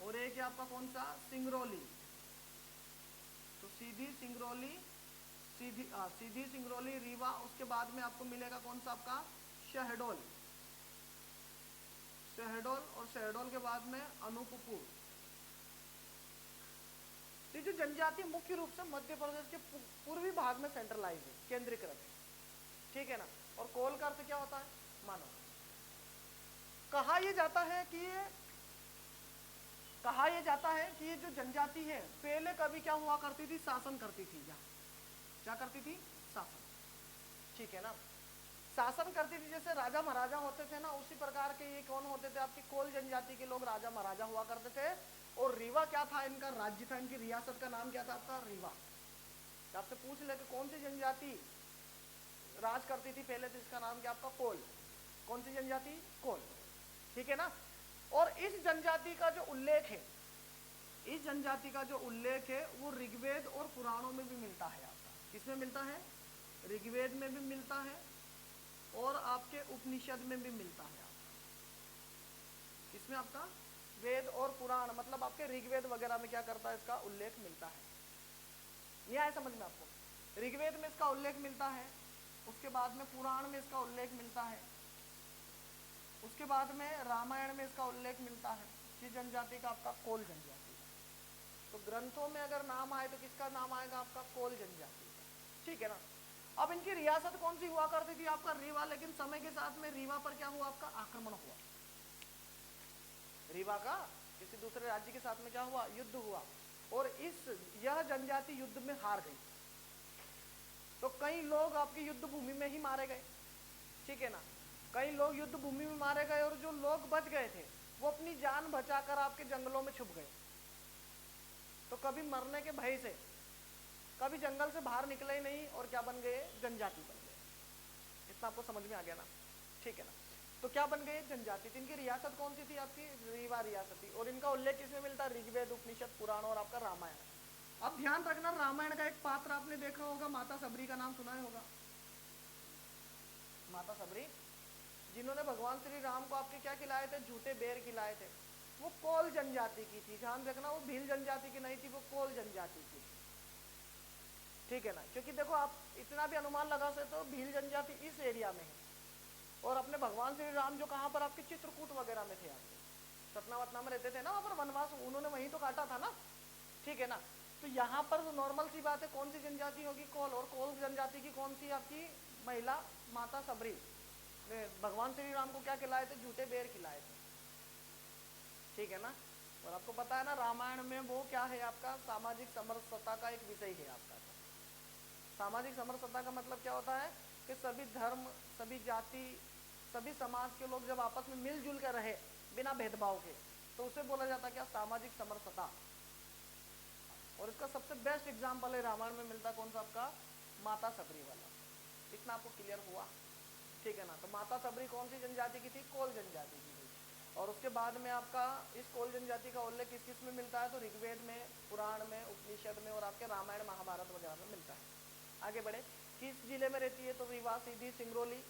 और एक है आपका कौन सा, सिंगरौली। तो सीधी सिंगरौली, सीधी सिंगरौली, रीवा। उसके बाद में आपको मिलेगा कौन सा आपका, शहडोल, शहडोल। और शहडोल के बाद में अनूपपुर। ये जो जनजाति मुख्य रूप से मध्य प्रदेश के पूर्वी भाग में सेंट्रलाइज है, केंद्रीकृत है, ठीक है ना। और कोल का अर्थ क्या होता है, मानव। कहा यह जाता है कि ये जो जनजाति है पहले कभी क्या हुआ करती थी, शासन करती थी, क्या करती थी, शासन, ठीक है ना। शासन करती थी, जैसे राजा महाराजा होते थे ना, उसी प्रकार के ये कौन होते थे आपकी कोल जनजाति के लोग राजा महाराजा हुआ करते थे। और रीवा क्या था, इनका राज्य था, इनकी रियासत का नाम क्या था आपका, रीवा। आपसे पूछ ले कि कौन सी जनजाति राज करती थी पहले, तो इसका नाम क्या आपका कोल। कौन सी जनजाति, कोल, ठीक है ना। और इस जनजाति का जो उल्लेख है, इस जनजाति का जो उल्लेख है वो ऋग्वेद और पुराणों में भी मिलता है आपका। किसमें मिलता है, ऋग्वेद में भी मिलता है और आपके उपनिषद में भी मिलता है आपका। किसमें आपका, वेद और पुराण, मतलब आपके ऋग्वेद वगैरह में क्या करता है, इसका उल्लेख मिलता है। नहीं आया समझ में आपको, ऋग्वेद में इसका उल्लेख मिलता है, उसके बाद में पुराण में इसका उल्लेख मिलता है, उसके बाद में रामायण में इसका उल्लेख मिलता है। किस जनजाति का, आपका कोल जनजाति का। तो ग्रंथों में अगर नाम आए तो किसका नाम आएगा, आपका कोल जनजाति का, ठीक है ना। अब इनकी रियासत कौन सी हुआ करती थी, आपका रीवा। लेकिन समय के साथ में रीवा पर क्या हुआ, आपका आक्रमण हुआ। रीवा का किसी दूसरे राज्य के साथ में क्या हुआ, युद्ध हुआ, और यह जनजाति युद्ध में हार गई। तो कई लोग आपकी युद्ध भूमि में ही मारे गए, ठीक है ना। कई लोग युद्ध भूमि में मारे गए, और जो लोग बच गए थे वो अपनी जान बचाकर आपके जंगलों में छुप गए। तो कभी मरने के भय से कभी जंगल से बाहर निकले ही नहीं, और क्या बन गए, जनजाति बन गए। इतना आपको समझ में आ गया ना, ठीक है ना। तो क्या बन गए, जनजाति। इनकी रियासत कौन सी थी, आपकी रीवा रियासत थी। और इनका उल्लेख किसमें मिलता है, ऋग्वेद, उपनिषद, पुराण और आपका रामायण। अब ध्यान रखना, रामायण का एक पात्र आपने देखा होगा, माता सबरी का नाम सुना होगा। माता सबरी, जिन्होंने भगवान श्री राम को आपके क्या खिलाए थे, झूठे बेर खिलाए थे। वो कोल जनजाति की थी, ध्यान रखना, वो भील जनजाति की नहीं थी, वो कोल जनजाति की थी, ठीक है ना। क्योंकि देखो आप इतना भी अनुमान लगा सकते हो, भील जनजाति इस एरिया में है, और अपने भगवान श्री राम जो कहाँ पर आपके चित्रकूट वगैरह में थे, आपके सतना वतना में रहते थे ना, वहां पर वनवास उन्होंने वहीं तो काटा था ना, ठीक है ना। तो यहाँ पर नॉर्मल सी बात है, कौन सी जनजाति होगी, कोल। और कोल जनजाति की कौन सी आपकी महिला, माता सबरी, भगवान श्री राम को क्या खिलाए थे, झूठे बेर खिलाए थे, ठीक है ना। और आपको पता है ना, रामायण में वो क्या है आपका, सामाजिक समरसता का एक विषय है आपका। सामाजिक समरसता का मतलब क्या होता है कि सभी धर्म, सभी जाति, सभी समाज के लोग जब आपस में मिलजुल कर रहे बिना भेदभाव के, तो उसे बोला जाता है क्या, सामाजिक समरसता। और इसका सबसे बेस्ट एग्जाम्पल है रामायण में मिलता, कौन सा आपका, माता सबरी वाला। इतना आपको क्लियर हुआ, ठीक है ना। तो माता सबरी कौन सी जनजाति की थी, कोल जनजाति की थी। और उसके बाद में आपका इस कोल जनजाति का उल्लेख किस किस में मिलता है, तो ऋग्वेद में, पुराण में, उपनिषद में और आपके रामायण महाभारत वगैरह में मिलता है। आगे बढ़े, किस जिले में रहती है, तो रीवा, सीधी, सिंगरौली,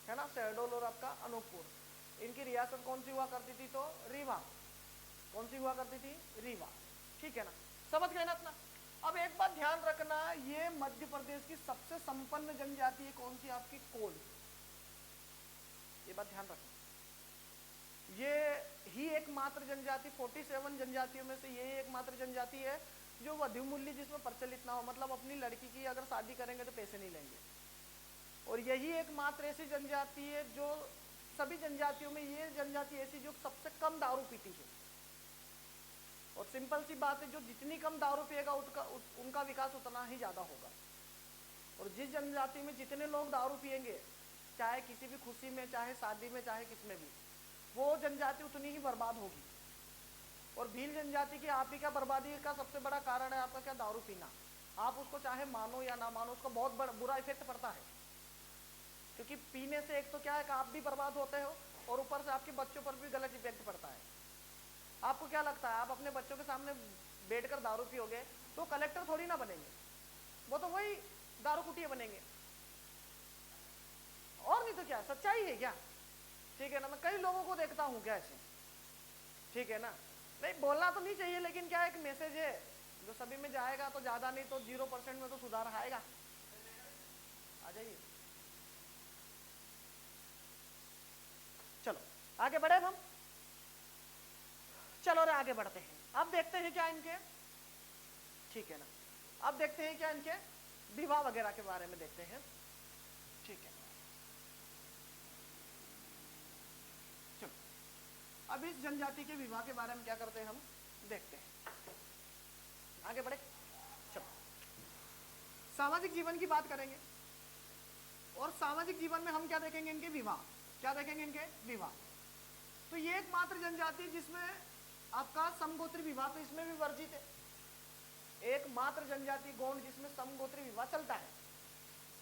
है ना, शहडोल और आपका अनूपपुर। इनकी रियासत कौन सी हुआ करती थी, तो रीवा। कौन सी हुआ करती थी, रीवा, ठीक है ना। समझ गए ना अपना। अब एक बात ध्यान रखना, ये मध्य प्रदेश की सबसे संपन्न जनजाति है, कौन सी आपकी, कोल। ये बात ध्यान रखना, ये ही एकमात्र जनजाति, 47 जनजातियों में से ये एकमात्र जनजाति है जो वधूमूल्य जिसमें प्रचलित ना हो, मतलब अपनी लड़की की अगर शादी करेंगे तो पैसे नहीं लेंगे। और यही एकमात्र ऐसी जनजाति है जो सभी जनजातियों में, ये जनजाति ऐसी जो सबसे कम दारू पीती है। और सिंपल सी बात है, जो जितनी कम दारू पिएगा उनका विकास उतना ही ज्यादा होगा। और जिस जनजाति में जितने लोग दारू पिएंगे, चाहे किसी भी खुशी में, चाहे शादी में, चाहे किसमें भी, वो जनजाति उतनी ही बर्बाद होगी। और भील जनजाति की आप ही क्या बर्बादी का सबसे बड़ा कारण है आपका क्या, दारू पीना। आप उसको चाहे मानो या ना मानो, उसका बहुत बुरा इफेक्ट पड़ता है। क्योंकि पीने से एक तो क्या है कि आप भी बर्बाद होते हो, और ऊपर से आपके बच्चों पर भी गलत इफेक्ट पड़ता है। आपको क्या लगता है, आप अपने बच्चों के सामने बैठकर दारू पियोगे तो कलेक्टर थोड़ी ना बनेंगे, वो तो वही दारू कुटिया बनेंगे, और नहीं तो क्या, सच्चाई है क्या, ठीक है ना। मैं कई लोगों को देखता हूँ क्या ऐसे, ठीक है ना। नहीं बोलना तो नहीं चाहिए, लेकिन क्या एक मैसेज है जो सभी में जाएगा, तो ज्यादा नहीं तो 0% में तो सुधार आएगा। आ जाइए, चलो आगे बढ़े हम, चलो रे आगे बढ़ते हैं। अब देखते हैं क्या इनके, ठीक है ना, अब देखते हैं क्या इनके विवाह वगैरह के बारे में देखते हैं, ठीक है। चलो अब इस जनजाति के विवाह के बारे में क्या करते हैं हम, देखते हैं, आगे बढ़े। चलो सामाजिक जीवन की बात करेंगे, और सामाजिक जीवन में हम क्या देखेंगे, इनके विवाह, क्या देखेंगे, इनके विवाह। तो ये एकमात्र जनजाति जिसमें आपका समगोत्री विवाह तो इसमें भी वर्जित है, एकमात्र जनजाति गौंड जिसमें समगोत्री विवाह चलता है।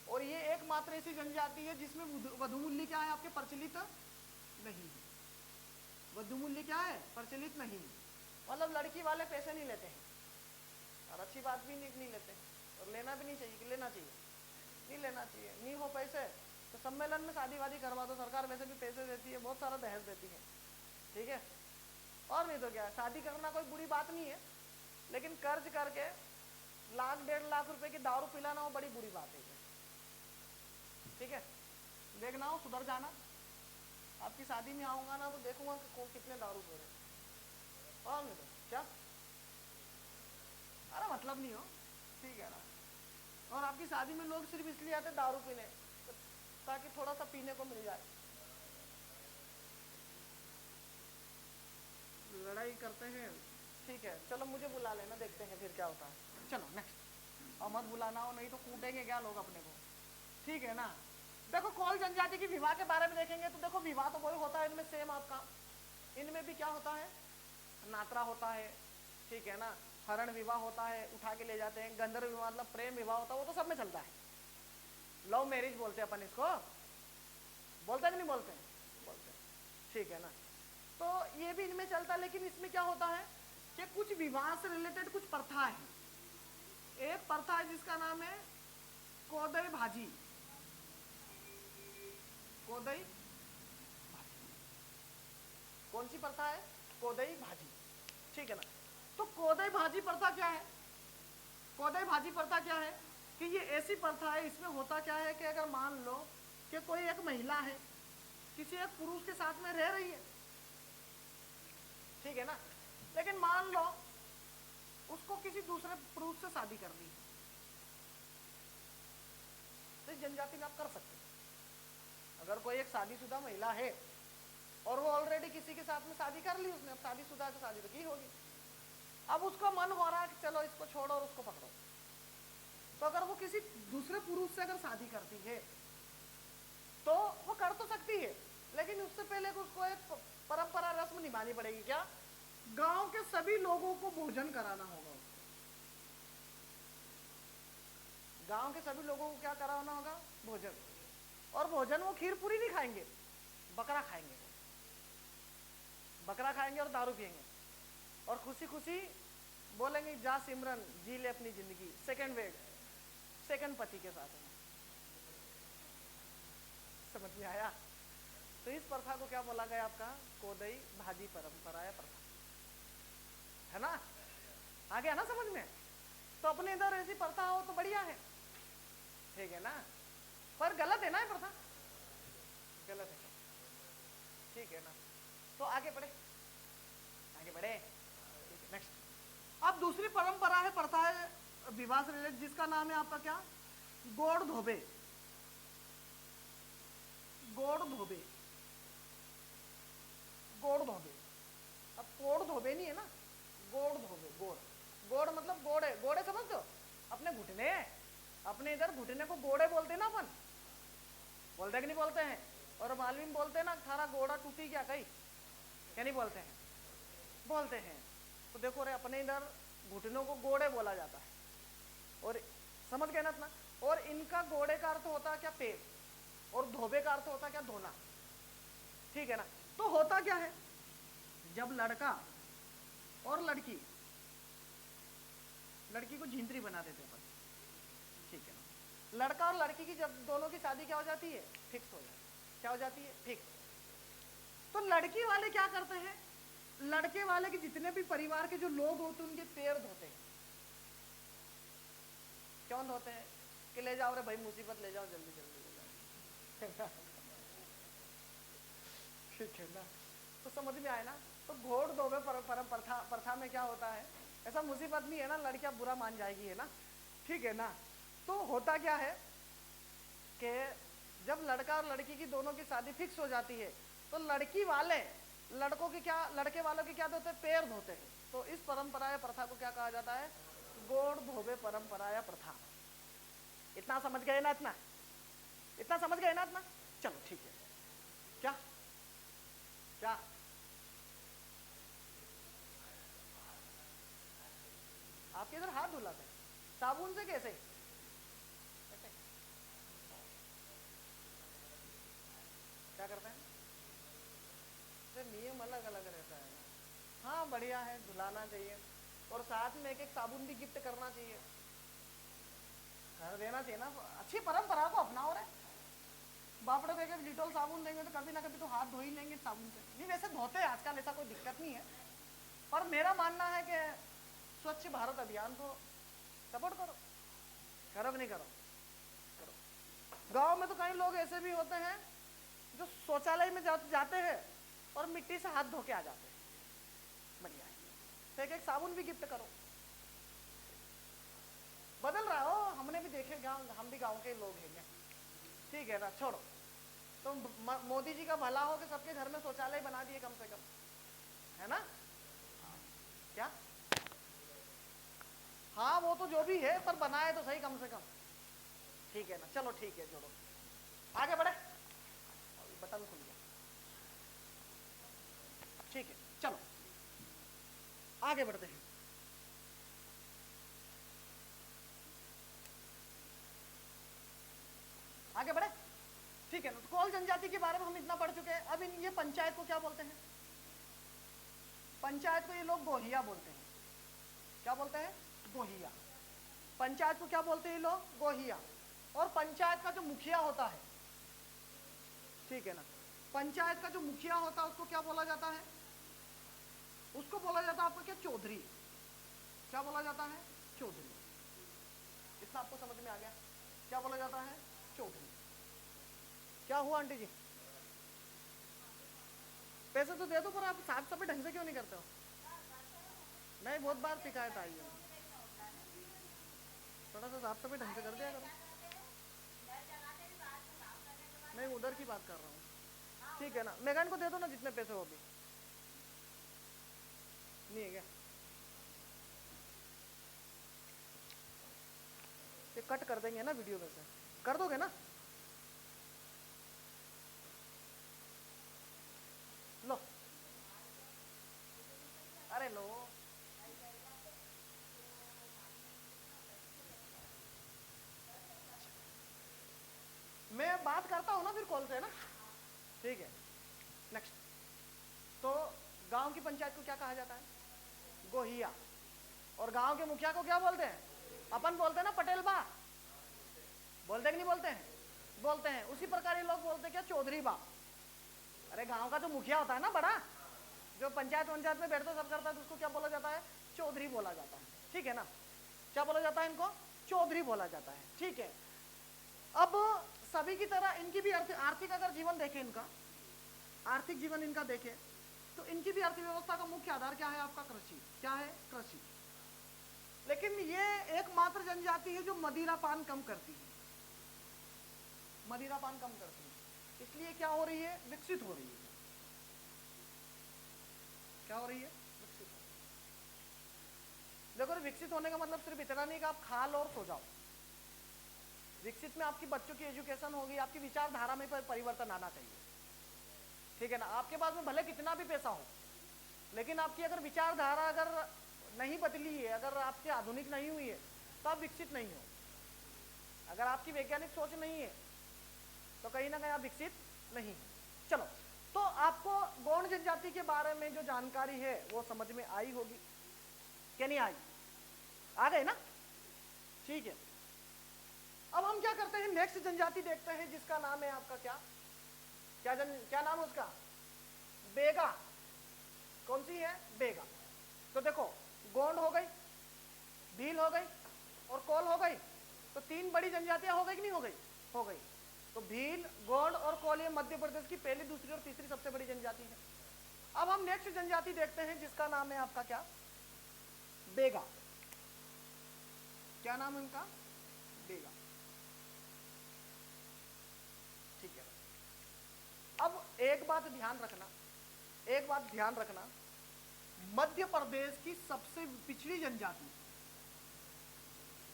और ये एकमात्र ऐसी जनजाति है जिसमें वधु मूल्य क्या है, आपके प्रचलित नहीं है। वधु मूल्य क्या है, प्रचलित नहीं, मतलब लड़की वाले पैसे नहीं लेते हैं, और अच्छी बात भी नहीं लेते हैं, और लेना भी नहीं चाहिए कि लेना चाहिए, नहीं लेना चाहिए। नहीं हो पैसे तो सम्मेलन में शादी वादी करवा दो, सरकार वैसे भी पैसे देती है, बहुत सारा दहेज देती है, ठीक है। और नहीं तो क्या, शादी करना कोई बुरी बात नहीं है, लेकिन कर्ज करके 1,00,000-1,50,000 रुपए की दारू पिलाना वो बड़ी बुरी बात है, ठीक है। देखना हो सुधर जाना, आपकी शादी में आऊंगा ना तो देखूंगा कि कितने दारू पी रहे, और नहीं तो क्या, अरे मतलब नहीं हो, ठीक है ना। और आपकी शादी में लोग सिर्फ इसलिए आते दारू पीने ताकि थोड़ा सा पीने को मिल जाए, लड़ाई करते हैं, ठीक है। चलो मुझे बुला लेना, देखते हैं फिर क्या होता है। चलो नेक्स्ट, और मत बुलाना हो नहीं तो कूटेंगे क्या लोग अपने को, ठीक है ना। देखो कोल जनजाति की विवाह के बारे में देखेंगे तो देखो विवाह तो वही होता है इनमें सेम आपका, इनमें भी क्या होता है, नात्रा होता है, ठीक है ना, हरण विवाह होता है, उठा के ले जाते हैं, गंधर्व विवाह मतलब प्रेम विवाह होता है, वो तो सब में चलता है, लव मैरिज बोलते हैं अपन इसको, बोलते हैं कि नहीं बोलते हैं, बोलते हैं, ठीक है ना। तो ये भी इनमें चलता है, लेकिन इसमें क्या होता है कि कुछ विवाह से रिलेटेड कुछ प्रथा है। एक प्रथा है जिसका नाम है कोदई भाजी, कोदई भाजी, कौन सी प्रथा है, कोदई भाजी, ठीक है ना। तो कोदई भाजी प्रथा क्या है, कोदई भाजी प्रथा क्या है कि ये ऐसी प्रथा है, इसमें होता क्या है कि अगर मान लो कि कोई एक महिला है किसी एक पुरुष के साथ में रह रही है, ठीक है ना, लेकिन मान लो उसको किसी दूसरे पुरुष से शादी करनी है, तो इस जनजाति में आप कर सकते हैं। अगर कोई एक शादीशुदा महिला है और वो ऑलरेडी किसी के साथ में शादी कर ली उसने, अब शादीशुदा है तो शादी तो की होगी, अब उसका मन हो रहा है कि चलो इसको छोड़ो और उसको पकड़ो, तो अगर वो किसी दूसरे पुरुष से अगर शादी करती है तो वो कर तो सकती है, लेकिन उससे पहले उसको एक परंपरा रस्म निभानी पड़ेगी। क्या, गांव के सभी लोगों को भोजन कराना होगा उसको, गांव के सभी लोगों को क्या कराना होगा, भोजन। और भोजन वो खीर पूरी नहीं खाएंगे, बकरा खाएंगे, बकरा खाएंगे और दारू पिएंगे और खुशी खुशी बोलेंगे जा सिमरन जी ले अपनी जिंदगी, सेकंड वेड, सेकंड पति के साथ में। समझ में आया। तो इस प्रथा को क्या बोला गया आपका, कोदई भाजी परंपरा या प्रथा, है ना, आ गया ना समझ में। तो अपने इधर ऐसी प्रथा हो तो बढ़िया है, ठीक है ना, पर गलत है ना ये प्रथा, गलत है, ठीक है ना। तो आगे बढ़े, आगे बढ़े, ठीक है, नेक्स्ट। अब दूसरी परंपरा है, प्रथा है विवाह से रिलेटेड, जिसका नाम है आपका क्या, गोड़ धोबे, गोड़ धोबे, गोड़ धोबे। अब कोड़ धोबे नहीं है ना, गोड़ धोबे, गोड़, गोड़ मतलब गोड़े, गोड़े समझते हो, अपने घुटने, अपने इधर घुटने को गोड़े बोलते हैं ना अपन, बोलते कि नहीं बोलते हैं। और मालवी में बोलते हैं ना थारा गोड़ा टूटी क्या कहीं, क्या नहीं बोलते हैं, बोलते हैं। तो देखो रे अपने इधर घुटनों को गोड़े बोला जाता है, और समझ गए ना इतना। और इनका गोड़े का अर्थ होता है क्या, पैर, और धोबे का अर्थ होता है क्या, धोना, ठीक है ना। तो होता क्या है, जब लड़का और लड़की, लड़की को झिंत्री बना देते हैं, ठीक है ना, लड़का और लड़की की जब दोनों की शादी क्या हो जाती है, फिक्स हो जाती है, क्या हो जाती है, फिक्स। तो लड़की वाले क्या करते हैं, लड़के वाले के जितने भी परिवार के जो लोग होते हैं उनके पैर धोते हैं। क्यों धोते हैं, कि ले जाओ रे भाई मुसीबत, ले जाओ जल्दी जल्दी ले जाओ, ठीक है ना। तो समझ में आए ना। तो घोड़ धोबे प्रथा में क्या होता है, ऐसा मुसीबत नहीं है ना, लड़कियां बुरा मान जाएगी, है ना, ठीक है ना। तो होता क्या है कि जब लड़का और लड़की की दोनों की शादी फिक्स हो जाती है तो लड़की वाले लड़कों की क्या, लड़के वालों की क्या धोते हैं, पैर धोते हैं। तो इस परंपरा या प्रथा को क्या कहा जाता है, गोड़ धोबे परंपरा या प्रथा। इतना समझ गए ना, इतना इतना समझ गए ना इतना? चलो ठीक है। क्या क्या आपके इधर हाथ धुलाते हैं साबुन से? कैसे? क्या करते हैं? नियम अलग अलग रहता है। हाँ बढ़िया है, धुलाना चाहिए और साथ में एक एक साबुन भी गिफ्ट करना चाहिए, कर देना चाहिए ना। अच्छी परंपरा को अपनाओ रे। बापड़े को एक लिटल साबुन देंगे तो कभी ना कभी तो हाथ धो ही लेंगे साबुन से। नहीं वैसे धोते हैं आजकल, ऐसा कोई दिक्कत नहीं है, पर मेरा मानना है कि स्वच्छ भारत अभियान को सपोर्ट करो। करो नहीं करो? करो। गांव में तो कई लोग ऐसे भी होते हैं जो शौचालय में जाते हैं और मिट्टी से हाथ धो के आ जाते हैं। बढ़िया है, तो एक एक साबुन भी गिफ्ट करो। बदल रहा हो, हमने भी देखे गांव, हम भी गांव के लोग हैं। ठीक है ना, छोड़ो। तो मोदी जी का भला हो कि सबके घर में शौचालय बना दिए कम से कम, है ना? क्या? हाँ वो तो जो भी है, पर बनाए तो सही कम से कम। ठीक है ना, चलो ठीक है, जोड़ो आगे बढ़े। बटन खुल गया, ठीक है चलो आगे बढ़ते हैं। आगे बढ़े, ठीक है ना। तो कोल जनजाति के बारे में हम इतना पढ़ चुके हैं। अब ये पंचायत को क्या बोलते हैं? पंचायत को ये लोग गोहिया बोलते हैं। क्या बोलते हैं? गोहिया। पंचायत को क्या बोलते हैं ये लोग? गोहिया। और पंचायत का जो मुखिया होता है, ठीक है ना, पंचायत का जो मुखिया होता है उसको क्या बोला जाता है? उसको बोला जाता है आपको क्या? चौधरी। क्या बोला जाता है? चौधरी। इतना आपको समझ में आ गया? क्या बोला जाता है? चौधरी। क्या हुआ आंटी जी? पैसे तो दे दो, पर आप साफ सफाई ढंग से क्यों नहीं करते हो? नहीं, बहुत बार शिकायत आई है। थोड़ा सा साफ सफाई ढंग से कर दिया करो। नहीं, उधर की बात कर रहा हूँ। ठीक है ना, मेगान को दे दो ना जितने पैसे हो भी। नहीं है क्या? ये कट कर देंगे ना वीडियो में से, कर दोगे ना? लो, अरे लो। मैं बात करता हूँ ना फिर कॉल से, ना? ठीक है, नेक्स्ट। तो गांव की पंचायत को क्या कहा जाता है? गोहिया। और गांव के मुखिया को क्या बोलते हैं? अपन बोलते हैं ना पटेल बा, बोलते कि नहीं बोलते हैं? बोलते हैं। उसी प्रकार ये लोग बोलते हैं क्या? चौधरी बा। अरे गांव का जो मुखिया होता है ना, बड़ा, जो पंचायत में बैठता सब करता है, तो उसको क्या बोला जाता है? चौधरी बोला जाता है। ठीक है ना? क्या बोला जाता है इनको? चौधरी बोला जाता है। ठीक है। अब सभी की तरह इनकी भी आर्थिक अगर जीवन देखें, इनका आर्थिक जीवन इनका देखें, तो इनकी भी अर्थव्यवस्था का मुख्य आधार क्या है? आपका कृषि। क्या है? कृषि। लेकिन ये एकमात्र जनजाति है जो मदिरा पान कम करती है। मदिरा पान कम करती है, इसलिए क्या हो रही है? विकसित हो रही है। क्या हो रही है? विकसित हो रही है। देखो, विकसित होने का मतलब सिर्फ इतना नहीं कि आप खा लो और सो जाओ। विकसित में आपकी बच्चों की एजुकेशन होगी, आपकी विचारधारा में परिवर्तन आना चाहिए। ठीक है ना? आपके पास में भले कितना भी पैसा हो, लेकिन आपकी अगर विचारधारा अगर नहीं बदली है, अगर आपकी आधुनिक नहीं हुई है, तो आप विकसित नहीं हो। अगर आपकी वैज्ञानिक सोच नहीं है, तो कहीं ना कहीं आप विकसित नहीं है। चलो, तो आपको गौड़ जनजाति के बारे में जो जानकारी है वो समझ में आई होगी, क्या नहीं आई? आ गए ना? ठीक है। अब हम क्या करते हैं? नेक्स्ट जनजाति देखते हैं, जिसका नाम है आपका क्या? क्या नाम है उसका? बेगा। कौन सी है? बेगा। तो देखो, गोंड हो गई, भील हो गई और कोल हो गई। तो तीन बड़ी जनजातियां हो गई कि नहीं हो गई? हो गई। तो भील, गोंड और कोल ये मध्य प्रदेश की पहली, दूसरी और तीसरी सबसे बड़ी जनजाति है। अब हम नेक्स्ट जनजाति देखते हैं, जिसका नाम है आपका क्या? बेगा। क्या नाम है उनका? बेगा। ठीक है। अब एक बात ध्यान रखना, एक बात ध्यान रखना, मध्य प्रदेश की सबसे पिछड़ी जनजाति,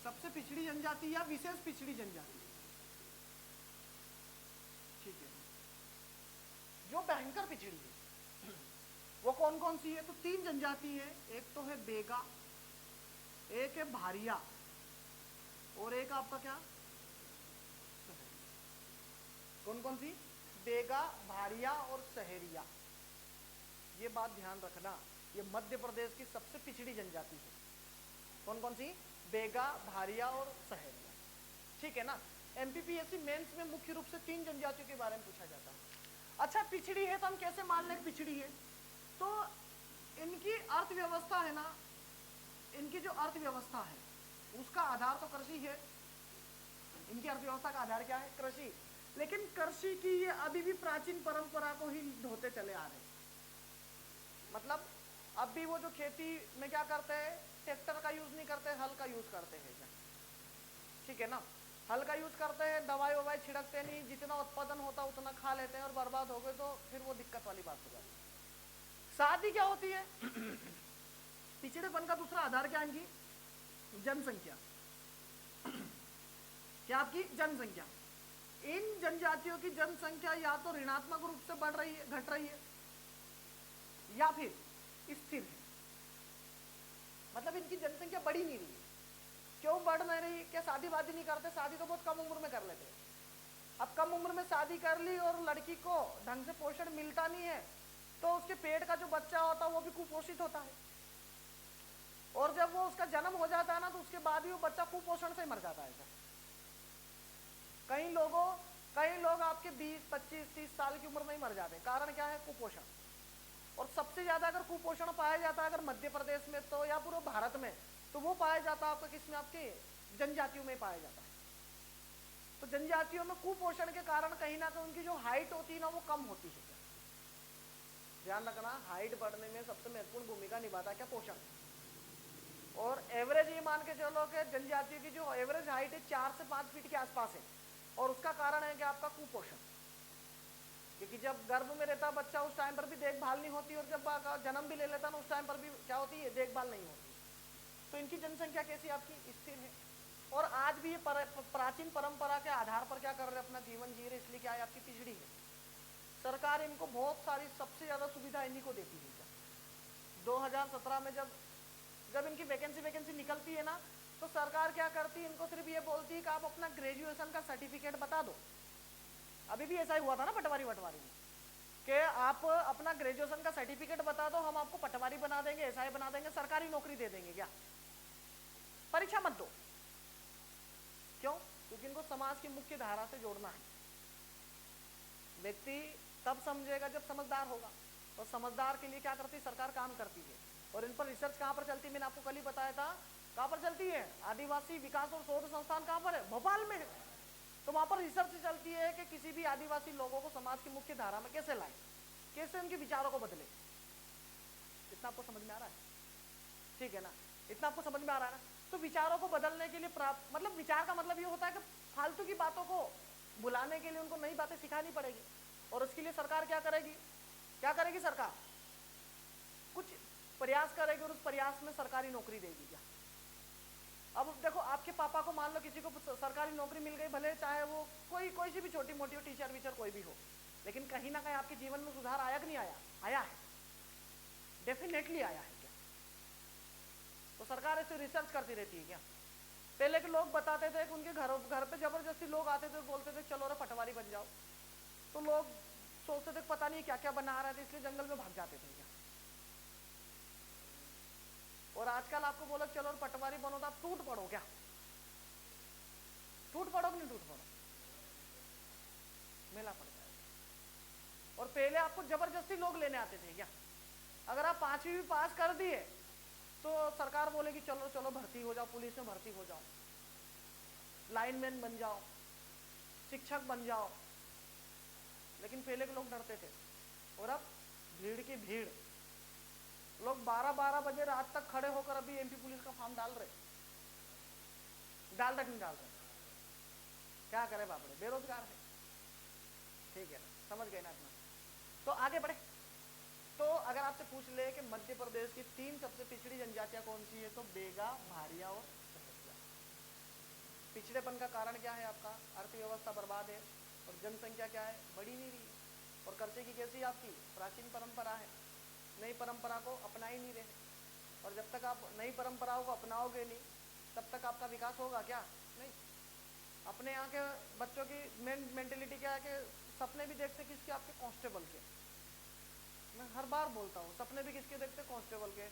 सबसे पिछड़ी जनजाति या विशेष पिछड़ी जनजाति, भयंकर पिछड़ी है। वो कौन कौन सी है? तो 3 जनजाति है। एक तो है बेगा, एक है भारिया, और एक आपका क्या, कौन कौन सी? बेगा, भारिया और सहेरिया। ये बात ध्यान रखना, ये मध्य प्रदेश की सबसे पिछड़ी जनजाति है। कौन कौन सी? बेगा, भारिया और सहेरिया। ठीक है ना। एमपीपीएससी मेंस में मुख्य रूप से 3 जनजातियों के बारे में पूछा जाता है। अच्छा, पिछड़ी है तो हम कैसे मान लें पिछड़ी है? तो इनकी अर्थव्यवस्था है ना, इनकी जो अर्थव्यवस्था है उसका आधार तो कृषि है। इनकी अर्थव्यवस्था का आधार क्या है? कृषि। लेकिन कृषि की ये अभी भी प्राचीन परंपरा को ही ढोते चले आ रहे। मतलब अब भी वो जो खेती में क्या करते हैं, ट्रैक्टर का यूज नहीं करते, हल का यूज करते हैं क्या? ठीक है ना, हल का यूज करते हैं, दवाई ववाई छिड़कते नहीं, जितना उत्पादन होता है उतना खा लेते हैं और बर्बाद हो गए तो फिर वो दिक्कत वाली बात हो जाती है। शादी क्या होती है? पिछड़ेपन का दूसरा आधार क्या है इनकी? जनसंख्या। क्या? आपकी जनसंख्या। इन जनजातियों की जनसंख्या या तो ऋणात्मक रूप से बढ़ रही है, घट रही है, या फिर स्थिर है। मतलब इनकी जनसंख्या बढ़ी नहीं रही है। क्यों बढ़ नहीं रही? क्या शादी वादी नहीं करते? शादी तो बहुत कम उम्र में कर लेते हैं। अब कम उम्र में शादी कर ली और लड़की को ढंग से पोषण मिलता नहीं है तो उसके पेट का जो बच्चा होता है वो भी कुपोषित होता है, और जब वो उसका जन्म हो जाता है ना तो उसके बाद भी वो बच्चा कुपोषण से मर जाता है। कई लोग आपके 20, 25, 30 साल की उम्र में ही मर जाते हैं। कारण क्या है? कुपोषण। और सबसे ज्यादा अगर कुपोषण पाया जाता है अगर मध्य प्रदेश में तो या पूरे भारत में, तो वो पाया जाता है आपका किसमें? आपके जनजातियों में पाया जाता है। तो जनजातियों में कुपोषण के कारण कहीं ना कहीं उनकी जो हाइट होती है ना वो कम होती है। ध्यान रखना, हाइट बढ़ने में सबसे महत्वपूर्ण भूमिका निभाता है क्या? पोषण। और एवरेज ये मान के चलो कि जनजातियों की जो एवरेज हाइट है 4 से 5 फीट के आसपास है, और उसका कारण है कि आपका कुपोषण। क्योंकि जब गर्भ में रहता बच्चा उस टाइम पर भी देखभाल नहीं होती, और जब जन्म भी ले लेता ना उस टाइम पर भी क्या होती है? देखभाल नहीं होती। तो इनकी जनसंख्या कैसी? आपकी स्थिर है। और आज भी ये प्राचीन परंपरा के आधार पर क्या कर रहे हैं? अपना जीवन जी रहे, इसलिए क्या है? आपकी पिछड़ी है। सरकार इनको बहुत सारी सबसे ज्यादा सुविधा इन्हीं को देती है। 2017 में जब इनकी वैकेंसी निकलती है ना तो सरकार क्या करती है? इनको सिर्फ ये बोलती है कि आप अपना ग्रेजुएशन का सर्टिफिकेट बता दो। अभी भी ऐसा ही हुआ था ना पटवारी में, कि आप अपना ग्रेजुएशन का सर्टिफिकेट बता दो, हम आपको पटवारी बना देंगे, एसआई बना देंगे, सरकारी नौकरी दे देंगे। क्या? परीक्षा मत दो। क्यों? क्योंकि इनको समाज की मुख्य धारा से जोड़ना है। व्यक्ति तब समझेगा जब समझदार होगा, और समझदार के लिए क्या करती है? सरकार काम करती है। और इन पर रिसर्च कहाँ पर चलती है? मैंने आपको कल ही बताया था। कहाँ पर चलती है? आदिवासी विकास और शोध संस्थान कहाँ पर है? भोपाल में है। तो वहां पर रिसर्च चलती है कि किसी भी आदिवासी लोगों को समाज की मुख्य धारा में कैसे लाए, कैसे उनके विचारों को बदले। इतना आपको समझ में आ रहा है? ठीक है ना, इतना आपको समझ में आ रहा है ना। तो विचारों को बदलने के लिए मतलब विचार का मतलब ये होता है कि फालतू की बातों को बुलाने के लिए उनको नई बातें सिखानी पड़ेगी। और उसके लिए सरकार क्या करेगी? क्या करेगी? सरकार कुछ प्रयास करेगी और उस प्रयास में सरकारी नौकरी देगी। क्या? अब देखो, आपके पापा को मान लो किसी को सरकारी नौकरी मिल गई, भले चाहे वो कोई सी भी छोटी मोटी हो, टीचर वीचर कोई भी हो, लेकिन कहीं ना कहीं आपके जीवन में सुधार आया कि नहीं आया? आया है, डेफिनेटली आया है। क्या? तो सरकार ऐसे रिसर्च करती रहती है। क्या? पहले के लोग बताते थे कि उनके घर पे जबरदस्ती लोग आते थे, बोलते थे चलो रे पटवारी बन जाओ, तो लोग सोचते थे पता नहीं क्या क्या बना रहे थे, इसलिए जंगल में भाग जाते थे। क्या? और आजकल आपको बोलो चलो पटवारी बनो तो आप टूट पड़ो। क्या? टूट पड़ो कि नहीं टूट पड़ो? मेला पड़ जाएगा। और पहले आपको जबरदस्ती लोग लेने आते थे। क्या? अगर आप 5वीं भी पास कर दिए तो सरकार बोलेगी चलो चलो भर्ती हो जाओ, पुलिस में भर्ती हो जाओ, लाइनमैन बन जाओ, शिक्षक बन जाओ। लेकिन पहले के लोग डरते थे। और अब भीड़ की भीड़, लोग 12-12 बजे रात तक खड़े होकर अभी एमपी पुलिस का फॉर्म डाल रहे नहीं डाल रहे? क्या करे बापड़े, बेरोजगार है। ठीक है ना, समझ गए ना अपना? तो आगे बढ़े। तो अगर आपसे पूछ ले कि मध्य प्रदेश की 3 सबसे पिछड़ी जनजातियां कौन सी है, तो बेगा, भारिया और सहेरिया। पिछड़ेपन का कारण क्या है? आपका अर्थव्यवस्था बर्बाद है, और जनसंख्या क्या है? बढ़ी नहीं रही। और करचे की कैसी आपकी प्राचीन परंपरा है, नई परंपरा को अपना ही नहीं रहे। और जब तक आप नई परंपराओं को अपनाओगे नहीं तब तक आपका विकास होगा क्या? नहीं। अपने यहाँ के बच्चों की मेंटेलिटी क्या है कि सपने भी देखते किसके? आपके कांस्टेबल के। मैं हर बार बोलता हूँ, सपने भी किसके देखते? कांस्टेबल के,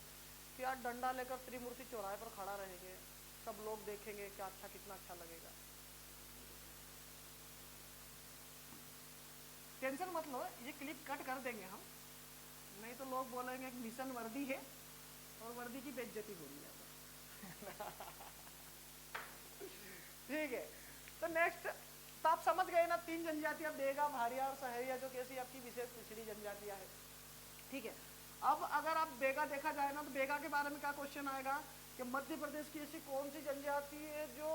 कि यार डंडा लेकर त्रिमूर्ति चौराहे पर खड़ा रहेंगे, सब लोग देखेंगे क्या अच्छा, कितना अच्छा लगेगा। टेंशन मत लो, ये क्लिप कट कर देंगे हम, नहीं तो लोग बोलेंगे मिशन वर्दी है और वर्दी की बेइज्जती हो रही है। ठीक है, तो नेक्स्ट, तो आप समझ गए ना 3 जनजातियां, बेगा, भारिया और सहरिया, जो कैसी आपकी विशेष पिछड़ी जनजातियां है। ठीक है, अब अगर आप बेगा देखा जाए ना, तो बेगा के बारे में क्या क्वेश्चन आएगा कि मध्य प्रदेश की ऐसी कौन सी जनजाति है जो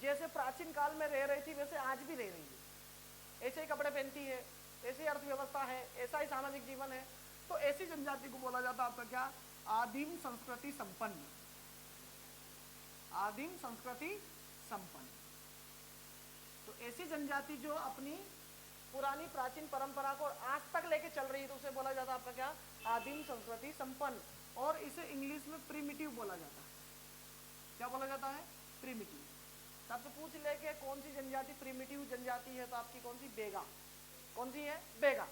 जैसे प्राचीन काल में रह रही थी वैसे आज भी रह रही है, ऐसे ही कपड़े पहनती है, ऐसी अर्थव्यवस्था है, ऐसा ही सामाजिक जीवन है। तो ऐसी जनजाति को बोला जाता है आपका क्या? आदिम संस्कृति संपन्न। आदिम संस्कृति संपन्न। तो ऐसी जनजाति जो अपनी पुरानी प्राचीन परंपरा को आज तक लेके चल रही है, तो उसे बोला जाता है आपका क्या? आदिम संस्कृति संपन्न। और इसे इंग्लिश में प्रिमिटिव बोला जाता है। क्या बोला जाता है? प्रिमिटिव। तो आपसे पूछ ले कि कौन सी जनजाति प्रिमिटिव जनजाति है, तो आपकी कौन सी? बेगा। कौन सी है? बेगा।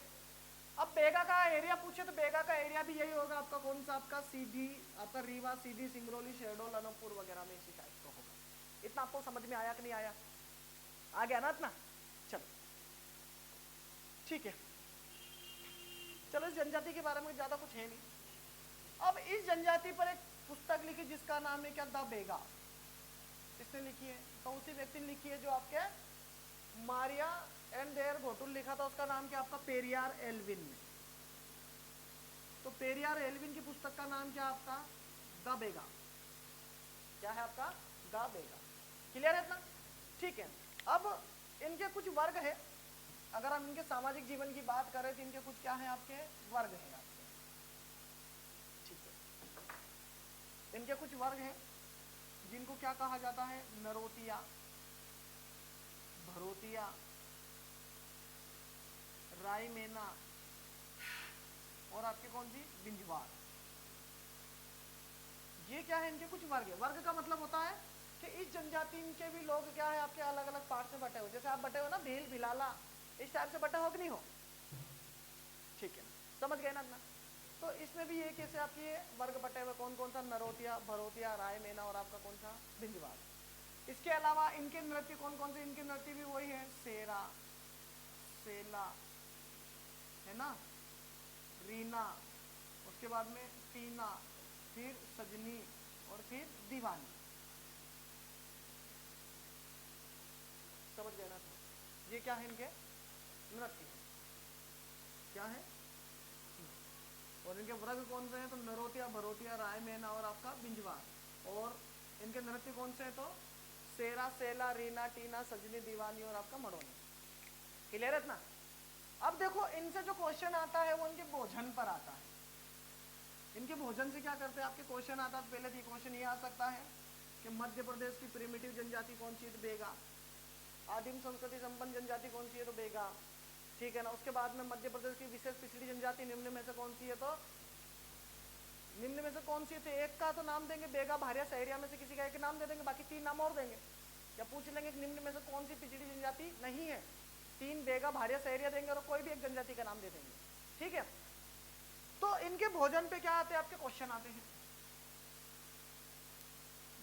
अब बेगा का एरिया पूछे तो बेगा का एरिया भी यही होगा आपका, कौन सा? आपका सीधी, आपका रीवा, सीधी, सिंगरौली, शहडोल, अनूपपुर वगैरह में इसी टाइप का होगा। इतना आपको समझ में आया कि नहीं आया? आ गया ना इतना? चलो ठीक है, चलो इस जनजाति के बारे में ज्यादा कुछ है नहीं। अब इस जनजाति पर एक पुस्तक लिखी जिसका नाम है क्या? द बेगा। किसने लिखी है? तो उसी व्यक्ति ने लिखी है जो आपके मारिया एंड देयर घोटुल लिखा था, उसका नाम क्या? आपका पेरियार एल्विन ने। तो पेरियार एल्विन की पुस्तक का नाम क्या आपका? द बेगा। क्या है आपका? The Vega. क्लियर है इतना? ठीक है, अब इनके कुछ वर्ग है। अगर हम इनके सामाजिक जीवन की बात करें तो इनके कुछ क्या है? आपके वर्ग है आपके। ठीक है, इनके कुछ वर्ग हैं जिनको क्या कहा जाता है? नरोतिया, भरोतिया, रायमेना और आपके कौन सी? बिंजवार। ये क्या है? इनके कुछ वर्ग है। वर्ग का मतलब होता है कि इस जनजाति के भी लोग क्या है? आपके अलग अलग पार्ट में बटे हो। जैसे आप बटे हो ना भील, भिलाला, इस टाइप से बटे हो कि नहीं हो? ठीक है, समझ गए ना अपना? तो इसमें भी ये कैसे आपके वर्ग बटे हुए, कौन कौन सा? नरोतिया, भरोतिया, रायमेना और आपका कौन सा? बिंजवार। इसके अलावा इनके नृत्य कौन कौन से? इनके नृत्य भी वही है, सेरा, सेला, है ना, रीना, उसके बाद में टीना, फिर सजनी और फिर दीवानी। समझ गए ना? ये क्या है? इनके नृत्य क्या है? और इनके वर्ग कौन से हैं? तो नरोतिया, भरोतिया, रायमेना और आपका बिंजवार। और इनके नृत्य कौन से हैं? तो सेरा, सेला, रीना, टीना, सजनी, दीवानी और आपका मड़ोनी। क्लियर है इतना? अब देखो इनसे जो क्वेश्चन आता है वो इनके भोजन पर आता है। इनके भोजन से क्या करते हैं? आपके क्वेश्चन आता है, पहले क्वेश्चन ये आ सकता है कि मध्य प्रदेश की प्रिमिटिव जनजाति कौन सी है? तो बेगा। आदिम संस्कृति संपन्न जनजाति कौन सी है? तो बेगा। ठीक है ना? उसके बाद में मध्य प्रदेश की विशेष पिछड़ी जनजाति निम्न में से कौन सी है? तो निम्न में से कौन सी है? तो एक का तो नाम देंगे बेगा, भारिया, सहरिया में से किसी का एक नाम दे देंगे, बाकी 3 नाम और देंगे। या पूछ लेंगे कि निम्न में से कौन सी पिछड़ी जनजाति नहीं है? 3 बेगा, भारिया, सहरिया देंगे और कोई भी एक जनजाति का नाम दे देंगे। ठीक है, तो इनके भोजन पे क्या आते हैं? आपके क्वेश्चन आते हैं।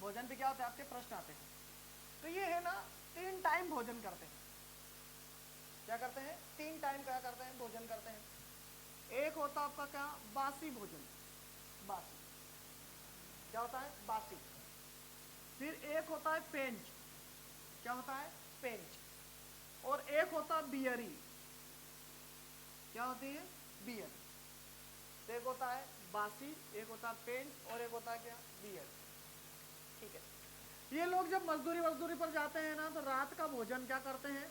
भोजन पे क्या होता है? आपके प्रश्न आते हैं। तो ये है ना, 3 टाइम भोजन करते हैं। क्या करते हैं? 3 टाइम क्या करते हैं? भोजन करते हैं। एक होता है आपका क्या? बासी भोजन। बासी क्या होता है? बासी। फिर एक होता है पेंच। क्या होता है? पेंच। और एक होता है बियरी। क्या होती है? बियर। एक होता है बासी, एक होता है पेंच और एक होता है क्या? बियर। ठीक है, ये लोग जब मजदूरी पर जाते हैं ना, तो रात का भोजन क्या करते हैं?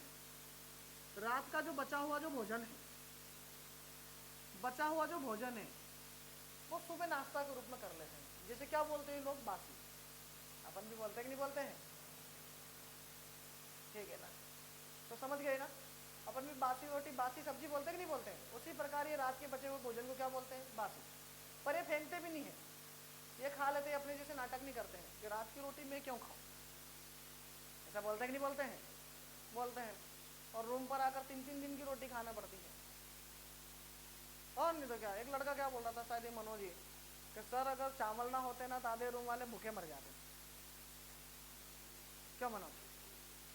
रात का जो बचा हुआ जो भोजन है, बचा हुआ जो भोजन है वो सुबह नाश्ता के रूप में कर लेते हैं। जैसे क्या बोलते हैं लोग? बासी। अपन भी बोलते हैं कि नहीं बोलते हैं? ठीक है ना? तो समझ गए ना? अपन भी बासी रोटी बासी सब्जी बोलते हैं कि नहीं बोलते हैं, उसी प्रकार ये रात के बचे हुए भोजन को क्या बोलते हैं, बासी। पर ये फेंकते भी नहीं है, ये खा लेते हैं, अपने जैसे नाटक नहीं करते हैं कि रात की रोटी मैं क्यों खाऊं, ऐसा बोलते हैं कि नहीं बोलते हैं, बोलते हैं। और रूम पर आकर 3-3 दिन की रोटी खाना पड़ती है। और नहीं तो क्या, एक लड़का क्या बोल रहा था, शायद ये मनोज जी, कि सर अगर चावल ना होते ना तो आधे रूम वाले भूखे मर जाते। क्यों मनोज,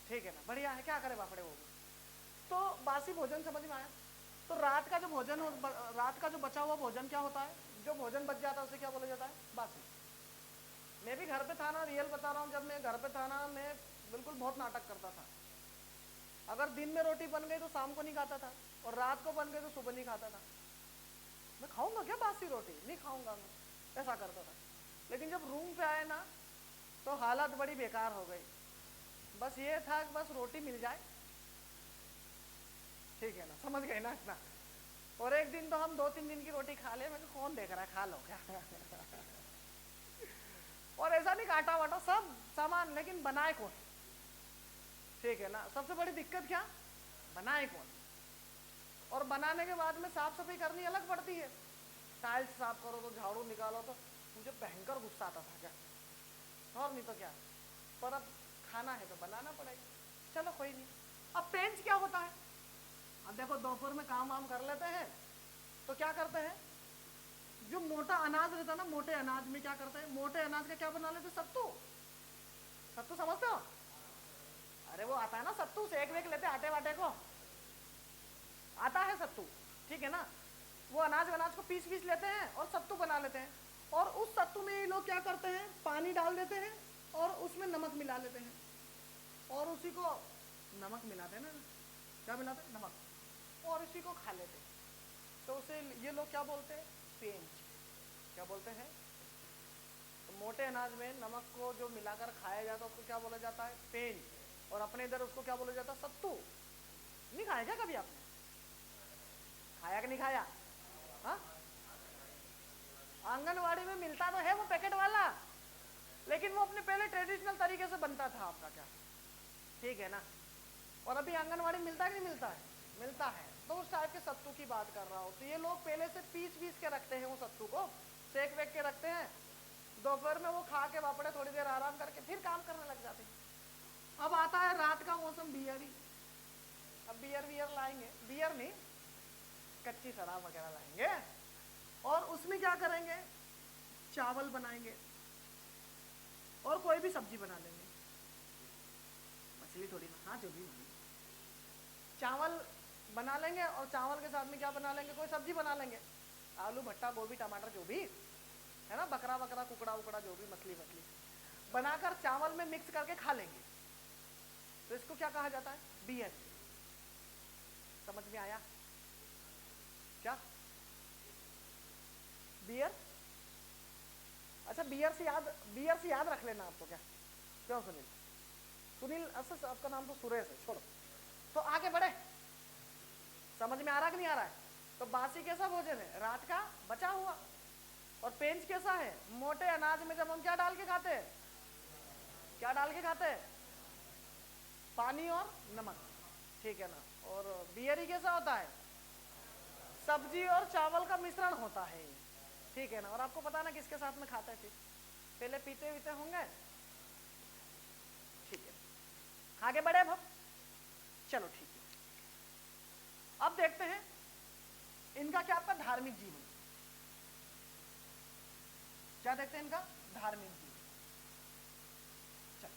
ठीक है ना, बढ़िया है, क्या करे बापड़े वो भी। तो बासी भोजन समझ में आया। तो रात का जो भोजन, रात का जो बचा हुआ भोजन क्या होता है, जो भोजन बच जाता है उसे क्या बोला जाता है, बासी। मैं भी घर पे था ना, रियल बता रहा हूँ, जब मैं घर पे था ना, मैं बिल्कुल बहुत नाटक करता था। अगर दिन में रोटी बन गई तो शाम को नहीं खाता था, और रात को बन गई तो सुबह नहीं खाता था। मैं खाऊंगा क्या बासी रोटी, नहीं खाऊंगा मैं, ऐसा करता था। लेकिन जब रूम पे आए ना तो हालत बड़ी बेकार हो गई। बस ये था कि बस रोटी मिल जाए, ठीक है ना, समझ गए ना इतना। और एक दिन तो हम 2-3 दिन की रोटी खा ले, मैं कौन देख रहा है, खा लो क्या। और ऐसा नहीं काटा वाटा सब सामान, लेकिन बनाए कौन, ठीक है ना। सबसे बड़ी दिक्कत क्या, बनाए कौन। और बनाने के बाद में साफ सफाई करनी अलग पड़ती है, टाइल्स साफ करो तो झाड़ू निकालो, तो मुझे भयंकर गुस्सा आता था क्या, और नहीं तो क्या। पर अब खाना है तो बनाना पड़ेगा, चलो कोई नहीं। अब पेंच क्या होता है, अब देखो दोपहर में काम वाम कर लेते हैं तो क्या करते हैं, जो मोटा अनाज रहता है ना, मोटे अनाज में क्या करते हैं, मोटे अनाज का क्या बना लेते, सत्तू। सत्तू समझते हो, अरे वो आता है ना सत्तू, सेक वेक लेते आटे वाटे को, आता है सत्तू, ठीक है ना। वो अनाज को पीस लेते हैं और सत्तू बना लेते हैं। और उस सत्तू में ये लोग क्या करते हैं, पानी डाल देते हैं और उसमें नमक मिला लेते हैं, और उसी को नमक मिलाते हैं ना, क्या मिलाते हैं, नमक, और इसी को खा लेते हैं। तो उसे ये लोग क्या बोलते हैं, पेंच। क्या बोलते हैं, तो मोटे अनाज में नमक को जो मिलाकर खाया जाता है उसको क्या बोला जाता है, पेंच। और अपने इधर उसको क्या बोला जाता है, सत्तू। नहीं खाया क्या कभी आपने, खाया कि नहीं खाया, हाँ। आंगनवाड़ी में मिलता तो है वो पैकेट वाला, लेकिन वो अपने पहले ट्रेडिशनल तरीके से बनता था आपका क्या, ठीक है ना। और अभी आंगनवाड़ी मिलता है कि नहीं मिलता है, मिलता है। तो उस टाइप के सत्तू की बात कर रहा हूँ। तो ये लोग पहले से पीस के रखते हैं, वो सत्तू को सेक वेक के रखते हैं, दोपहर में वो खा के वापड़े थोड़ी देर आराम करके फिर काम करने लग जाते हैं। अब आता है रात का मौसम, बियरी। अब बियर लाएंगे, बियर नहीं, कच्ची शराब वगैरह लाएंगे, और उसमें क्या करेंगे, चावल बनाएंगे और कोई भी सब्जी बना लेंगे, मछली थोड़ी ना, हाँ जो भी चावल बना लेंगे, और चावल के साथ में क्या बना लेंगे, कोई सब्जी बना लेंगे, आलू भट्टा गोभी टमाटर जो भी है ना, बकरा कुकड़ा उकड़ा जो भी, मछली बनाकर चावल में मिक्स करके खा लेंगे। तो इसको क्या कहा जाता है, बियर। समझ में आया क्या, बियर। अच्छा, बियर से याद रख लेना आपको, क्या क्यों सुनील अच्छा आपका नाम तो सुरेश है, छोड़ो। तो आगे बढ़े, समझ में आ रहा कि नहीं आ रहा है। तो बासी कैसा भोजन है, रात का बचा हुआ। और पेंच कैसा है, मोटे अनाज में जब हम क्या डाल के खाते हैं, क्या डाल के खाते हैं, पानी और नमक, ठीक है ना। और बियरी कैसा होता है, सब्जी और चावल का मिश्रण होता है, ठीक है ना। और आपको पता ना किसके साथ में खाते हैं, पहले पीते वीते होंगे, ठीक है। आगे बढ़े अब, चलो ठीक है। अब देखते हैं इनका क्या, आपका धार्मिक जीवन, क्या देखते हैं इनका धार्मिक जीवन। चलो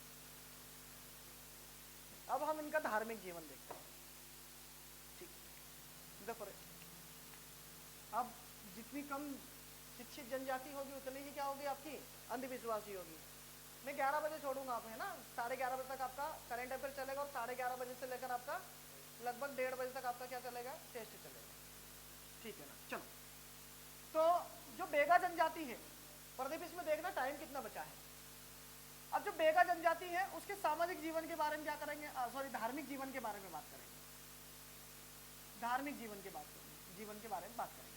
अब हम इनका धार्मिक जीवन देखते हैं, ठीक। देखो अब जितनी कम शिक्षित जनजाति होगी उतनी ही क्या होगी, आपकी अंधविश्वासी होगी। मैं 11 बजे छोड़ूंगा आप, है ना, 11:30 बजे तक आपका करेंट अफेयर चलेगा, और 11:30 बजे से लेकर आपका लगभग 1:30 बजे तक आपका क्या चलेगा, टेस्ट चलेगा, ठीक है ना। चलो, तो जो बेगा जनजाति है, प्रदीप इसमें देखना टाइम कितना बचा है। अब जो बेगा जनजाति है उसके सामाजिक जीवन के बारे में क्या करेंगे, सॉरी धार्मिक जीवन के बारे में बात करेंगे, धार्मिक जीवन के बारे में बात करेंगे।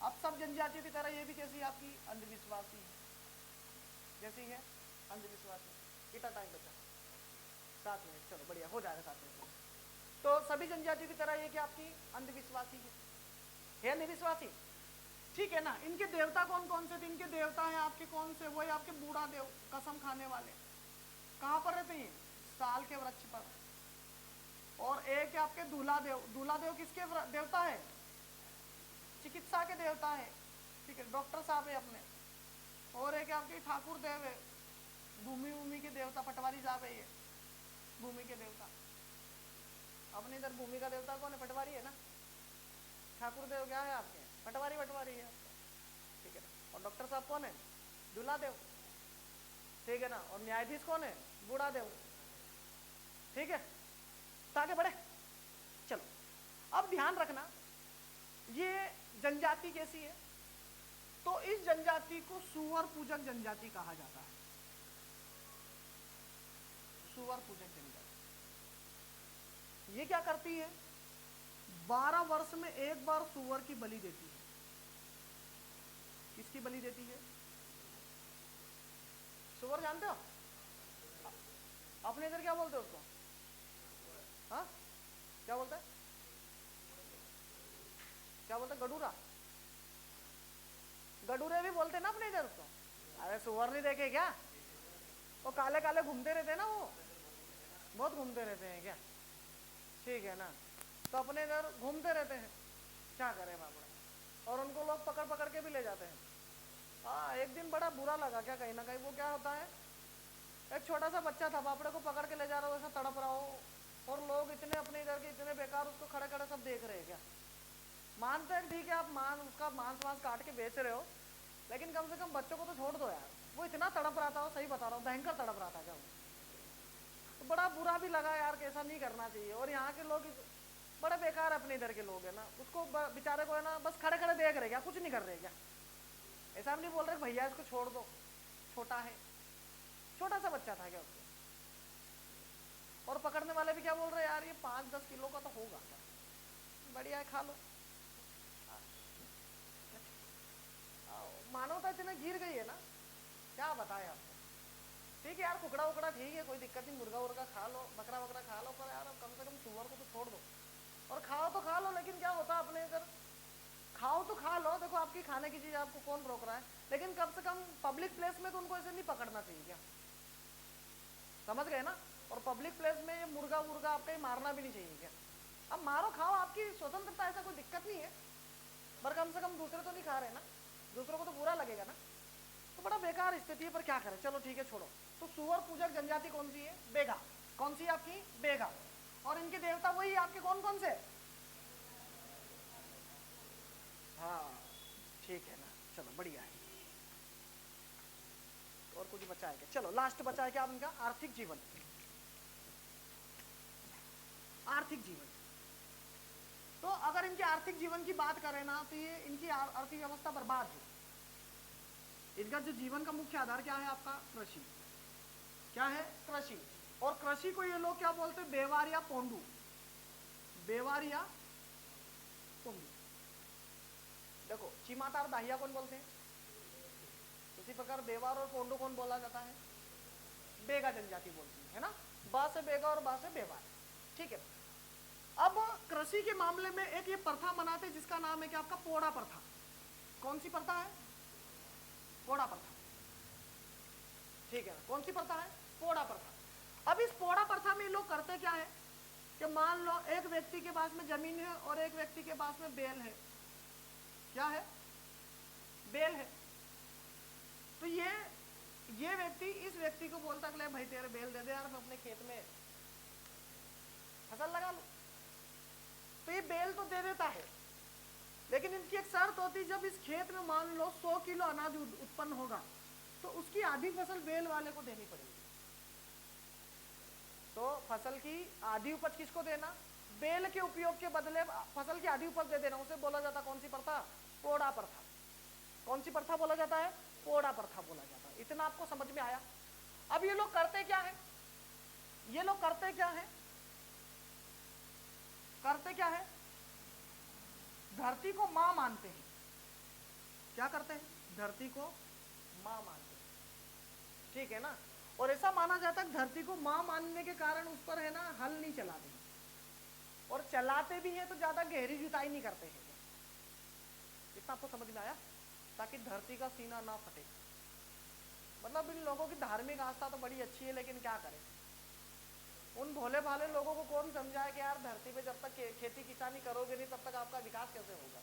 अब सब जनजातियों की तरह ये भी कैसी आपकी अंधविश्वासी है, जैसी है अंधविश्वासी। कितना टाइम बचा, 7 मिनट, चलो बढ़िया हो जाएगा 7 मिनट। तो सभी जनजातियों की तरह ये कि आपकी अंधविश्वासी है निर्विश्वासी, ठीक है ना। इनके देवता कौन कौन से थे? इनके देवता हैं आपके कौन से? वही आपके बूढ़ा देव, कसम खाने वाले। कहाँ पर रहते हैं? साल के वृक्ष पर। और एक है आपके दूल्हा देव। दूल्हा देव किसके देवता है? चिकित्सा के देवता है, ठीक है, डॉक्टर साहब है अपने। और एक आपके ठाकुर देव है, भूमि के देवता, पटवारी साहब है ये, भूमि के देवता। अपने इधर भूमि का देवता कौन है? पटवारी है ना। ठाकुर देव क्या है आपके? पटवारी है आपका, ठीक है ना। और डॉक्टर साहब कौन है? दूल्हा देव, ठीक है ना। और न्यायाधीश कौन है? बूढ़ा देव, ठीक है। तो आगे बढ़े, चलो। अब ध्यान रखना, ये जनजाति कैसी है? तो इस जनजाति को सुअर पूजक जनजाति कहा जाता है। सुअर पूजक जनजाति ये क्या करती है? 12 वर्ष में एक बार सुअर की बलि देती है। किसकी बलि देती है? सुअर जानते हो? अपने इधर क्या बोलते हो उसको? हाँ, क्या बोलते हैं? क्या बोलते हैं? गडूरा, गडूरे भी बोलते हैं ना अपने इधर उसको। अरे सुअर नहीं देखे क्या? वो काले काले घूमते रहते हैं ना, वो बहुत घूमते रहते हैं क्या, ठीक है ना। तो अपने इधर घूमते रहते हैं, क्या करें बाबा। और उनको लोग पकड़ पकड़ के भी ले जाते हैं। हाँ, एक दिन बड़ा बुरा लगा क्या, कहीं ना कहीं। वो क्या होता है, एक छोटा सा बच्चा था, बापड़े को पकड़ के ले जा रहा हो, ऐसा तड़प रहा हो, और लोग इतने अपने इधर के इतने बेकार उसको खड़े खड़े सब देख रहे हैं क्या। मानते हैं ठीक है, आप उसका मांस वांस काट के बेच रहे हो, लेकिन कम से कम बच्चों को तो छोड़ दो यार। वो इतना तड़प रहा था, वो सही बता रहा हूँ, भयंकर तड़प रहा था क्या। तो बड़ा बुरा भी लगा यार, कैसा नहीं करना चाहिए। और यहाँ के लोग बड़े बेकार अपने इधर के लोग है ना, उसको बेचारे को है ना बस खड़े खड़े देख रहे क्या, कुछ नहीं कर रहे क्या। ऐसा नहीं बोल रहे भैया इसको छोड़ दो, छोटा है, छोटा सा बच्चा था क्या उसको। और पकड़ने वाले भी क्या बोल रहे यार, ये 5-10 किलो का तो होगा क्या, बढ़िया है, खा लो। मानवता इतने गिर गई है ना, क्या बताए आपको। ठीक है यार, कुकड़ा उकड़ा ठीक है, कोई दिक्कत नहीं, मुर्गा उर्गा खा लो, बकरा वकरा खा लो, पर यार कम से कम सुअर को तो छोड़ दो। और खाओ तो खा लो, लेकिन क्या होता है अपने इधर, खाओ तो खा लो, देखो आपकी खाने की चीज आपको कौन रोक रहा है, लेकिन कम से कम पब्लिक प्लेस में तो उनको ऐसे नहीं पकड़ना चाहिए क्या, समझ गए ना। और पब्लिक प्लेस में ये मुर्गा वुर्गा आपका मारना भी नहीं चाहिए क्या। अब मारो खाओ, आपकी स्वतंत्रता, ऐसा कोई दिक्कत नहीं है, पर कम से कम दूसरे तो नहीं खा रहे ना, दूसरों को तो बुरा लगेगा ना। तो बड़ा बेकार स्थिति है, पर क्या करें, चलो ठीक है, छोड़ो। तो सुअर पूजक जनजाति कौन सी है? बेगा। कौन सी आपकी? बेगा। और इनके देवता वही आपके कौन कौन से? हाँ, ठीक है ना, चलो बढ़िया है। और कुछ बचा है क्या? चलो लास्ट बचा है क्या आप, इनका आर्थिक जीवन। आर्थिक जीवन, तो अगर इनके आर्थिक जीवन की बात करें ना, तो ये इनकी अर्थव्यवस्था बर्बाद है। इनका जो जीवन का मुख्य आधार क्या है आपका? कृषि। क्या है? कृषि। और कृषि को ये लोग क्या बोलते हैं? बेवार या पोंडू। बेवार या पोंडू। देखो, चीमातार दाहिया कौन बोलते हैं, उसी प्रकार बेवार और पोंडू कौन बोला जाता है? बेगा जनजाति बोलती है ना। बा से बेगा और बा से बेवार, ठीक है। अब कृषि के मामले में एक ये प्रथा मनाते हैं जिसका नाम है क्या आपका? पोड़ा प्रथा। कौन सी प्रथा है? पोड़ा प्रथा, ठीक है ना। कौन सी प्रथा है? पोड़ा प्रथा। अब इस पोड़ा प्रथा में लोग करते क्या है कि मान लो एक व्यक्ति के पास में जमीन है और एक व्यक्ति के पास में बेल है। क्या है? बेल है। तो ये व्यक्ति इस व्यक्ति को बोलता है भाई तेरे बेल दे दे यार, मैं अपने खेत में फसल लगा लूं। तो ये बेल तो दे देता है, लेकिन इनकी एक शर्त होती है, जब इस खेत में मान लो 100 किलो अनाज उत्पन्न होगा तो उसकी आधी फसल बेल वाले को देनी पड़ेगी। तो फसल की आधी उपज किसको देना? बेल के उपयोग के बदले फसल की आधी उपज दे देना। उसे बोला जाता कौन सी प्रथा? पोड़ा प्रथा। कौन सी प्रथा बोला जाता है? पोड़ा प्रथा बोला जाता है। इतना आपको समझ में आया। अब ये लोग करते क्या है? ये लोग करते क्या है? करते क्या है? धरती को मां मानते हैं। क्या करते हैं? धरती को मां मानते हैं, ठीक है ना। और ऐसा माना जाता है धरती को मां मानने के कारण उस पर है ना हल नहीं चलाते, और चलाते भी हैं तो ज्यादा गहरी जुताई नहीं करते हैं। इतना आपको समझ में आया? ताकि धरती का सीना ना फटे। मतलब इन लोगों की धार्मिक आस्था तो बड़ी अच्छी है, लेकिन क्या करें, उन भोले भाले लोगों को कौन समझाए कि यार धरती पे जब तक खेती किसानी करोगे नहीं तब तक आपका विकास कैसे होगा।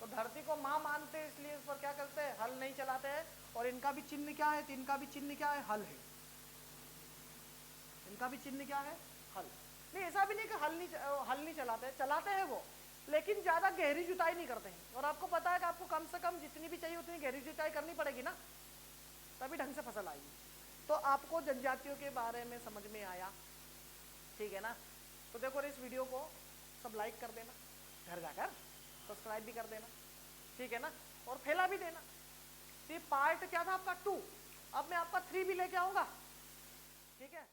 तो धरती को माँ मानते हैं, इसलिए इस पर क्या करते हैं, हल नहीं चलाते हैं। और इनका भी चिन्ह क्या है, इनका भी चिन्ह क्या है, हल है। इनका भी चिन्ह क्या है, हल। नहीं, ऐसा भी नहीं कि हल नहीं चलाते, चलाते हैं वो, लेकिन ज्यादा गहरी जुताई नहीं करते हैं। और आपको पता है कि आपको कम से कम जितनी भी चाहिए उतनी गहरी जुताई करनी पड़ेगी ना, तभी ढंग से फसल आएगी। तो आपको जनजातियों के बारे में समझ में आया, ठीक है ना? तो देखो इस वीडियो को सब लाइक कर देना, घर जाकर सब्सक्राइब भी कर देना, ठीक है ना? और फैला भी देना। तो ये पार्ट क्या था आपका 2, अब मैं आपका 3 भी लेके आऊंगा, ठीक है?